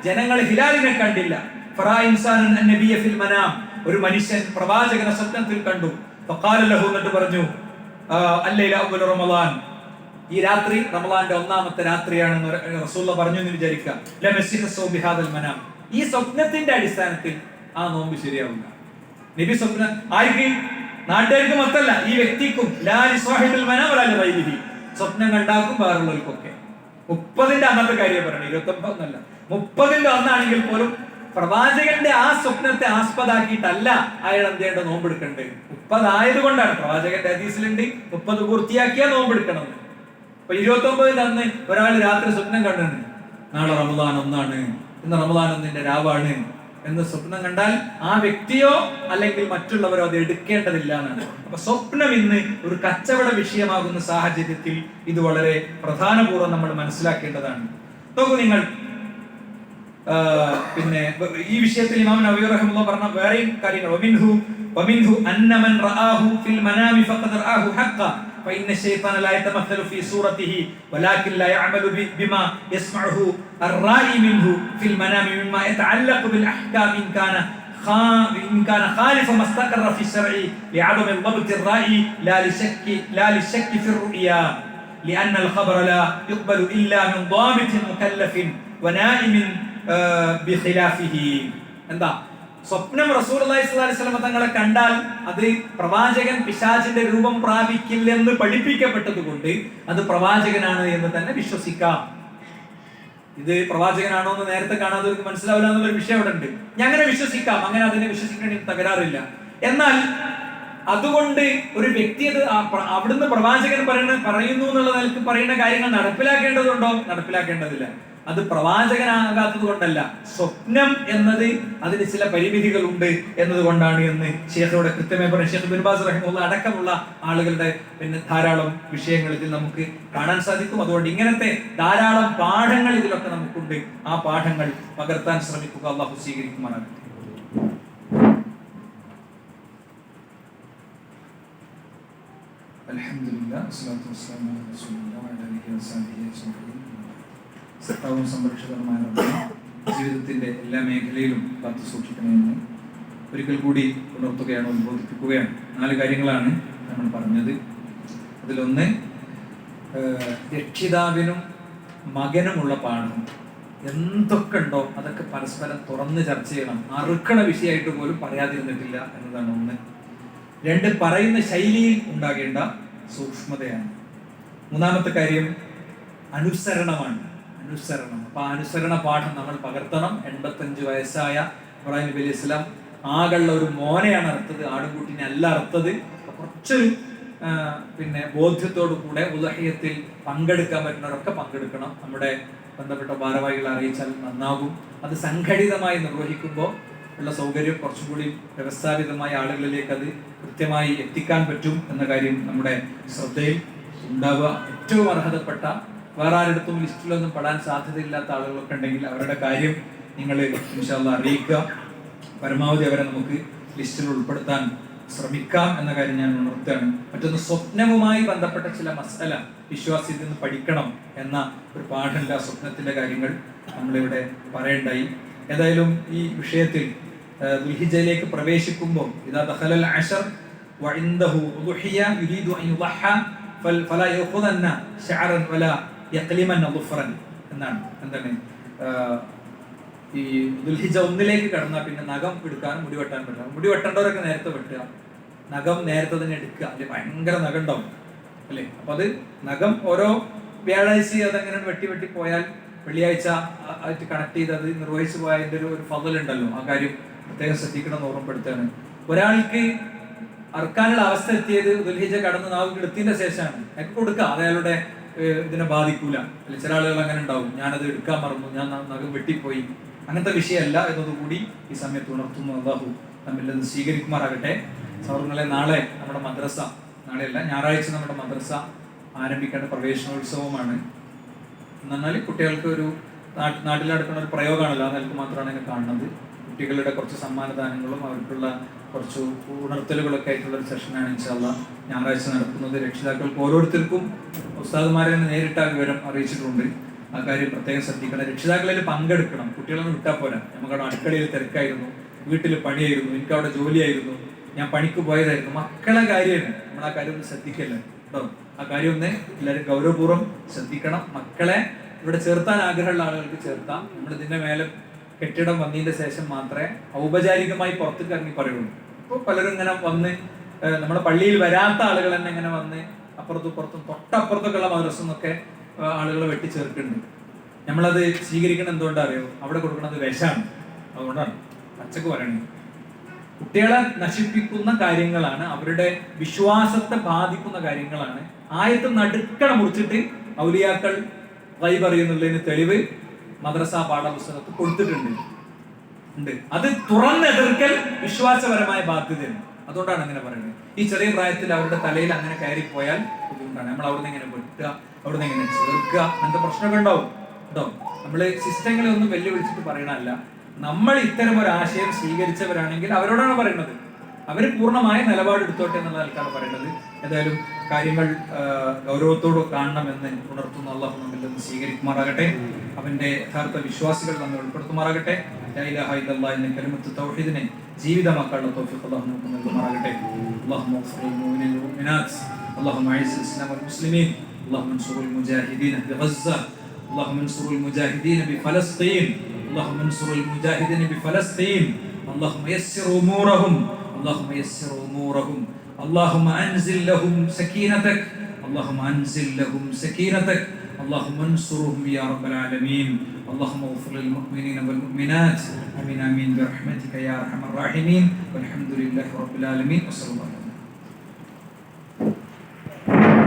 ജനങ്ങൾ ഹിലാലിനെ കണ്ടില്ല. ഫറാ ഇൻസാനുൻ അന്നബിയ ഫിൽ മനാം, ഒരു മനുഷ്യൻ പ്രവാചകനെ സ്വപ്നത്തിൽ കണ്ടു. ഫഖാല ലഹു, എന്നിട്ട് പറഞ്ഞു, അല്ലൈല അവ്വൽ റമളാൻ, ഈ രാത്രി റമളാന്റെ 1ാമത്തെ രാത്രിയാണെന്ന് റസൂലുള്ളാഹി പറഞ്ഞു എന്ന് വിചാരിക്കുക. ലമസ്സിഹു ബിഹാദൽ മനാം, ഈ സ്വപ്നത്തിന്റെ അടിസ്ഥാനത്തിൽ ആ നോമ്പ് ശരിയാവില്ല. നബി സ്വപ്നം ആർക്ക്? നാട്ടുകാർക്ക് മൊത്തമല്ല, ഈ വ്യക്തിക്കും. ലാ ലിസ്വാഹിബിൽ മനാം വലാ ലിഗൈരിഹി, സ്വപ്നം കണ്ടാക്കും വേറുള്ളവർക്കൊക്കെ. 30ന്റെ അന്നത്തെ കാര്യം പറയണം, 29 അല്ല. 30ന്റെ അന്നാണെങ്കിൽ പോലും പ്രവാചകന്റെ ആ സ്വപ്നത്തെ ആസ്പദാക്കിയിട്ടല്ല അയാൾ എന്ത് ചെയ്യേണ്ട, നോമ്പെടുക്കണ്ടേ. 30 ആയതുകൊണ്ടാണ്, പ്രവാചകന്റെ ഹദീസിലുണ്ട് 30 പൂർത്തിയാക്കിയാ നോമ്പെടുക്കണം. അപ്പൊ 29ന്റെ അന്ന് ഒരാൾ രാത്രി സ്വപ്നം കണ്ടിട്ടുണ്ട്, നാളെ റമദാൻ 1 ഇന്ന് റമദാൻ 1ന്റെ രാവാണ് എന്ന് സ്വപ്നം കണ്ടാൽ ആ വ്യക്തിയോ അല്ലെങ്കിൽ മറ്റുള്ളവരോ അത് എടുക്കേണ്ടതില്ല എന്നാണ്. അപ്പൊ സ്വപ്നം ഇന്ന് ഒരു കച്ചവട വിഷയമാകുന്ന സാഹചര്യത്തിൽ ഇത് വളരെ പ്രധാനപൂർവ്വം നമ്മൾ മനസ്സിലാക്കേണ്ടതാണ്. നോക്കൂ നിങ്ങൾ, പിന്നെ ഈ വിഷയത്തിൽ ഇമാം നവവി റഹിമഹുല്ലാഹ് പറഞ്ഞ വേറെയും കാര്യങ്ങൾ, വമിൻഹു അന്ന മൻ റആഹു ഫിൽ മനാമി ഫഖദ് റആഹു ഹഖ്ഖ فإن الشيطان لا يتمثل في صورته ولكن لا يعمل بما يسمعه الرائي منه في المنام مما يتعلق بالأحكام إن كان خالف ما استقر في الشرع لعدم الضبط الرائي لا للشك في الرؤيا لأن الخبر لا يقبل إلا من ضابط مكلف ونائم بخلافه. എന്താ സ്വപ്നം? റസൂലുള്ളാഹി സ്വല്ലല്ലാഹു അലൈഹി വസല്ലം തങ്ങളെ കണ്ടാൽ അത് പ്രവാചകൻ പിശാചിന്റെ രൂപം പ്രാപിക്കില്ലെന്ന് പഠിപ്പിക്കപ്പെട്ടതുകൊണ്ട് അത് പ്രവാചകനാണ് എന്ന് തന്നെ വിശ്വസിക്കാം. ഇത് പ്രവാചകനാണോ എന്ന് നേരത്തെ കാണാത്തവർക്ക് മനസ്സിലാവില്ല എന്നുള്ളൊരു വിഷയം അവിടെ ഉണ്ട്. അങ്ങനെ വിശ്വസിക്കാം, അങ്ങനെ അതിനെ വിശ്വസിക്കേണ്ടി തകരാറില്ല. എന്നാൽ അതുകൊണ്ട് ഒരു വ്യക്തി അത് അവിടുന്ന് പ്രവാചകൻ പറയുന്നു എന്നുള്ള നിലക്ക് പറയുന്ന കാര്യങ്ങൾ നടപ്പിലാക്കേണ്ടതുണ്ടോ? നടപ്പിലാക്കേണ്ടതില്ല. അത് പ്രവാചകനാകാത്തത് കൊണ്ടല്ല, സ്വപ്നം എന്നത് അതിന് ചില പരിമിതികൾ ഉണ്ട് എന്നതുകൊണ്ടാണ് എന്ന് ഷേഖിവിടെ കൃത്യമായി പറഞ്ഞു. ഷേഖ് ഇബ്നു ബാസ് റഹിമഹുല്ലാഹ് അടക്കമുള്ള ആളുകളുടെ വിഷയങ്ങൾ ഇതിൽ നമുക്ക് കാണാൻ സാധിക്കും. അതുകൊണ്ട് ഇങ്ങനത്തെ ധാരാളം പാഠങ്ങൾ ഇതിലൊക്കെ നമുക്കുണ്ട്. ആ പാഠങ്ങൾ പകർത്താൻ ശ്രമിക്കുക. അല്ലാഹു സ്വീകരിക്കുമാറാകട്ടെ. അൽഹംദുലില്ലാഹ് വസ്സലാത്തു വസ്സലാമു അലാ റസൂലില്ലാഹി വഅലാ ആലിഹി വസഹ്ബിഹി അജ്മഈൻ. സത്താവും സംരക്ഷകരുമായ ജീവിതത്തിന്റെ എല്ലാ മേഖലയിലും കാത്തു സൂക്ഷിക്കണമെന്ന് ഒരിക്കൽ കൂടി ഉണർത്തുകയാണ്, ഉത്ബോധിപ്പിക്കുകയാണ്. 4 കാര്യങ്ങളാണ് നമ്മൾ പറഞ്ഞത്. അതിലൊന്ന്, രക്ഷിതാവിനും മകനുമുള്ള പാഠം എന്തൊക്കെ ഉണ്ടോ അതൊക്കെ പരസ്പരം തുറന്ന് ചർച്ച ചെയ്യണം. അറുക്കണ വിഷയമായിട്ട് പോലും പറയാതിരുന്നിട്ടില്ല എന്നതാണ് ഒന്ന്. 2, പറയുന്ന ശൈലിയിൽ ഉണ്ടാകേണ്ട സൂക്ഷ്മതയാണ്. 3ാമത്തെ കാര്യം അനുസരണമാണ്. അപ്പൊ അനുസരണ പാഠം നമ്മൾ പകർത്തണം. 85 വയസ്സായ ഇബ്രാഹിം നബി അലൈഹി സ്വലാം ആകെയുള്ള ഒരു മോനെയാണ് അറുത്തത്, ആടുംകുട്ടിനെ അല്ല അറുത്തത്. കുറച്ചൊരു ബോധ്യത്തോടു കൂടെ ഉദഹയത്തിൽ പങ്കെടുക്കാൻ പറ്റുന്നവരൊക്കെ പങ്കെടുക്കണം. നമ്മുടെ ബന്ധപ്പെട്ട ഭാരവാഹികളെ അറിയിച്ചാൽ നന്നാകും. അത് സംഘടിതമായി നിർവഹിക്കുമ്പോൾ ഉള്ള സൗകര്യം കുറച്ചും കൂടി വ്യവസ്ഥാപിതമായ ആളുകളിലേക്ക് അത് കൃത്യമായി എത്തിക്കാൻ പറ്റും എന്ന കാര്യം നമ്മുടെ ശ്രദ്ധയിൽ ഉണ്ടാവുക. ഏറ്റവും അർഹതപ്പെട്ട വേറെ ആരുടെടുത്തും ലിസ്റ്റിലൊന്നും പെടാൻ സാധ്യതയില്ലാത്ത ആളുകളൊക്കെ ഉണ്ടെങ്കിൽ അവരുടെ കാര്യം നിങ്ങൾ ഇൻഷാ അല്ലാഹ് അറിയിക്കുക. പരമാവധി അവരെ നമുക്ക് ലിസ്റ്റിൽ ഉൾപ്പെടുത്താൻ ശ്രമിക്കാം എന്ന കാര്യം ഞാൻ ഉണർത്തുകയാണ്. മറ്റൊന്ന്, സ്വപ്നവുമായി ബന്ധപ്പെട്ട ചില മസല വിശ്വാസിയിൽ നിന്ന് പഠിക്കണം എന്ന ഒരു പാഠമുണ്ട്. ആ സ്വപ്നത്തിന്റെ കാര്യങ്ങൾ നമ്മളിവിടെ പറയണ്ടായി. ഏതായാലും ഈ വിഷയത്തിൽ ദുൽഹിജ്ജയിലേക്ക് പ്രവേശിക്കുമ്പോൾ ഇദാ ദഖലൽ അശർ വഇൻദഹു ഉദ്ഹിയ യുരീദു അൻ യുദഹ ഫലാ യഖുദന്ന ശഅറൻ വലാ യഖ്ലിമന്ന ളുഫ്റൻ എന്നാണ്. എന്താണ് ഈ ദുൽഹിജ്ജ 1 കടന്നാൽ പിന്നെ നഖം എടുക്കാനും മുടി വെട്ടാൻ പറ്റില്ല. മുടി വെട്ടേണ്ടവരൊക്കെ നേരത്തെ വെട്ടുക, നഖം നേരത്തെ തന്നെ എടുക്കുക. അല്ലെ ഭയങ്കര നഖം ഉണ്ടാവും അല്ലേ. അപ്പൊ അത് നഖം ഓരോ വ്യാഴാഴ്ച അതങ്ങനെ വെട്ടി പോയാൽ വെള്ളിയാഴ്ച ആയിട്ട് കണക്ട് ചെയ്ത് അത് നിർവഹിച്ചു പോയതിന്റെ ഒരു ഫضലുണ്ടല്ലോ. ആ കാര്യം പ്രത്യേകം ശ്രദ്ധിക്കണം എന്ന് ഓർമ്മപ്പെടുത്തുകയാണ്. ഒരാൾക്ക് അറുക്കാനുള്ള അവസ്ഥ എത്തിയത് ദുൽഹിജ്ജ കടന്ന് നാവ് എടുത്തതിന്റെ ശേഷമാണ്. എനിക്ക് കൊടുക്കുക, അത് അയാളുടെ ഇതിനെ ബാധിക്കൂല. അല്ലെ ചില ആളുകൾ അങ്ങനെ ഉണ്ടാവും, ഞാനത് എടുക്കാൻ മറന്നു, ഞാൻ നഖം വെട്ടിപ്പോയി. അങ്ങനത്തെ വിഷയമല്ല എന്നതുകൂടി ഈ സമയത്ത് ഉണർത്തുന്നു. അല്ലാഹു നമ്മിൽ നിന്ന് സ്വീകരിക്കുമാറാകട്ടെ. സഹോദരങ്ങളെ, നാളെ നമ്മുടെ മദ്രസ, നാളെയല്ല ഞായറാഴ്ച നമ്മുടെ മദ്രസ ആരംഭിക്കേണ്ട പ്രവേശനോത്സവമാണ്. എന്നാൽ കുട്ടികൾക്ക് ഒരു നാട്ടിൽ നടക്കുന്ന ഒരു പ്രയോഗമാണല്ലോ, ആ നിലക്ക് മാത്രമാണ് ഇതിനെ കാണുന്നത്. കുട്ടികളുടെ കുറച്ച് സമ്മാനദാനങ്ങളും അവർക്കുള്ള കുറച്ച് ഉണർത്തലുകളൊക്കെ ആയിട്ടുള്ള ഒരു സെഷനാണ് ഇൻഷാ അല്ലാഹ് ഞായറാഴ്ച നടക്കുന്നത്. രക്ഷിതാക്കൾക്ക് ഓരോരുത്തർക്കും ഉസ്താദുമാരെ തന്നെ നേരിട്ട് ആ വിവരം അറിയിച്ചിട്ടുണ്ട്. ആ കാര്യം പ്രത്യേകം ശ്രദ്ധിക്കണം. രക്ഷിതാക്കളിൽ പങ്കെടുക്കണം. കുട്ടികളൊന്നും വിട്ടാൽ പോരാ. നമുക്കവിടെ അടുക്കളയിൽ തിരക്കായിരുന്നു, വീട്ടിൽ പണിയായിരുന്നു, എനിക്കവിടെ ജോലിയായിരുന്നു, ഞാൻ പണിക്ക് പോയതായിരുന്നു. മക്കളെ കാര്യമാണ് നമ്മൾ ആ കാര്യം ഒന്ന് ശ്രദ്ധിക്കല്ലേ കേട്ടോ. ആ കാര്യം ഒന്ന് എല്ലാവരും ഗൗരവപൂർവ്വം ശ്രദ്ധിക്കണം. മക്കളെ ഇവിടെ ചേർത്താൻ ആഗ്രഹമുള്ള ആളുകൾക്ക് ചേർത്താം. നമ്മൾ ഇതിന്റെ മേലെ കെട്ടിടം വന്നതിന്റെ ശേഷം മാത്രമേ ഔപചാരികമായി പുറത്തേക്ക് ഇറങ്ങി പറയുള്ളൂ. ഇപ്പോൾ പലരും ഇങ്ങനെ വന്ന് നമ്മുടെ പള്ളിയിൽ വരാത്ത ആളുകൾ തന്നെ ഇങ്ങനെ വന്ന് അപ്പുറത്തും ഇപ്പുറത്തും തൊട്ടപ്പുറത്തൊക്കെയുള്ള മദ്രസന്നൊക്കെ ആളുകളെ വെട്ടിച്ചേർക്കുന്നുണ്ട്. നമ്മളത് സ്വീകരിക്കണം. എന്തുകൊണ്ടാ അറിയോ? അവിടെ കൊടുക്കുന്നത് വിഷമാണ്. അതുകൊണ്ടാണ് പച്ചക്ക് പറയണത്. കുട്ടികളെ നശിപ്പിക്കുന്ന കാര്യങ്ങളാണ്, അവരുടെ വിശ്വാസത്തെ ബാധിക്കുന്ന കാര്യങ്ങളാണ്. ആയത്ത് നടുക്കട മുറിച്ചിട്ട് ഔലിയാക്കൾ ഗൈബ് അറിയുന്നുള്ളതിന് തെളിവ് മദ്രസ പാഠപുസ്തകത്തിൽ കൊടുത്തിട്ടുണ്ട്. അത് തുറന്നെതിർക്കൽ വിശ്വാസപരമായ ബാധ്യതയാണ്. അതുകൊണ്ടാണ് അങ്ങനെ പറയുന്നത്. ഈ ചെറിയ പ്രായത്തിൽ അവരുടെ തലയിൽ അങ്ങനെ കയറിപ്പോയാൽ ബുദ്ധിമുട്ടാണ്. നമ്മൾ അവിടുന്ന് എങ്ങനെ വെട്ടുക, അവിടുന്ന് എങ്ങനെ ചേർക്കുക, അങ്ങനത്തെ പ്രശ്നമൊക്കെ ഉണ്ടാവും കേട്ടോ. നമ്മള് സിസ്റ്റങ്ങളെ ഒന്നും വെല്ലുവിളിച്ചിട്ട് പറയണല്ല. നമ്മൾ ഇത്തരം ഒരു ആശയം സ്വീകരിച്ചവരാണെങ്കിൽ അവരോടാണ് പറയുന്നത്. അവര് പൂർണ്ണമായ നിലപാടെടുത്തോട്ടെ എന്നുള്ള ആൾക്കാണ് പറയുന്നത്. ഏതായാലും കാര്യങ്ങൾ ഗൗരവത്തോട് കാണണമെന്ന് ഉണർത്തുന്ന അല്ലാഹു നമ്മിൽ നിന്ന് സ്വീകരിക്കുമാറാകട്ടെ. അവന്റെ യഥാർത്ഥ വിശ്വാസികൾ നമ്മെ ഉൾപ്പെടുത്തുമാറാകട്ടെ. ലാ ഇലാഹ ഇല്ലല്ലാഹ് എന്ന കലിമത്ത് തൗഹീദിനെ ജീവിതമാക്കാനുള്ള തൗഫീഖ് അല്ലാഹു നമുക്ക് നൽകുമാറാകട്ടെ. അല്ലാഹുമ്മ ഗ്ഫിർ ലിൽ മുഅ്മിനീന വൽ മുഅ്മിനാത്ത്, അല്ലാഹുമ്മ അഇസ്സ് ഇസ്ലാം വൽ മുസ്ലിമീൻ, അല്ലാഹുമ്മ അൻസുറുൽ മുജാഹിദീന ബി ഗസ്സ, അല്ലാഹുമ്മ അൻസുറുൽ മുജാഹിദീന ബി ഫലസ്തീൻ, اللهم انصر المجاهدين بفلسطين، اللهم يسر امورهم، اللهم يسر امورهم، اللهم انزل لهم سكينتك، اللهم انزل لهم سكينتك، اللهم انصرهم يا رب العالمين، اللهم اغفر للمؤمنين والمؤمنات، امين امين برحمتك يا ارحم الراحمين، والحمد لله رب العالمين، وصلى الله عليه وسلم.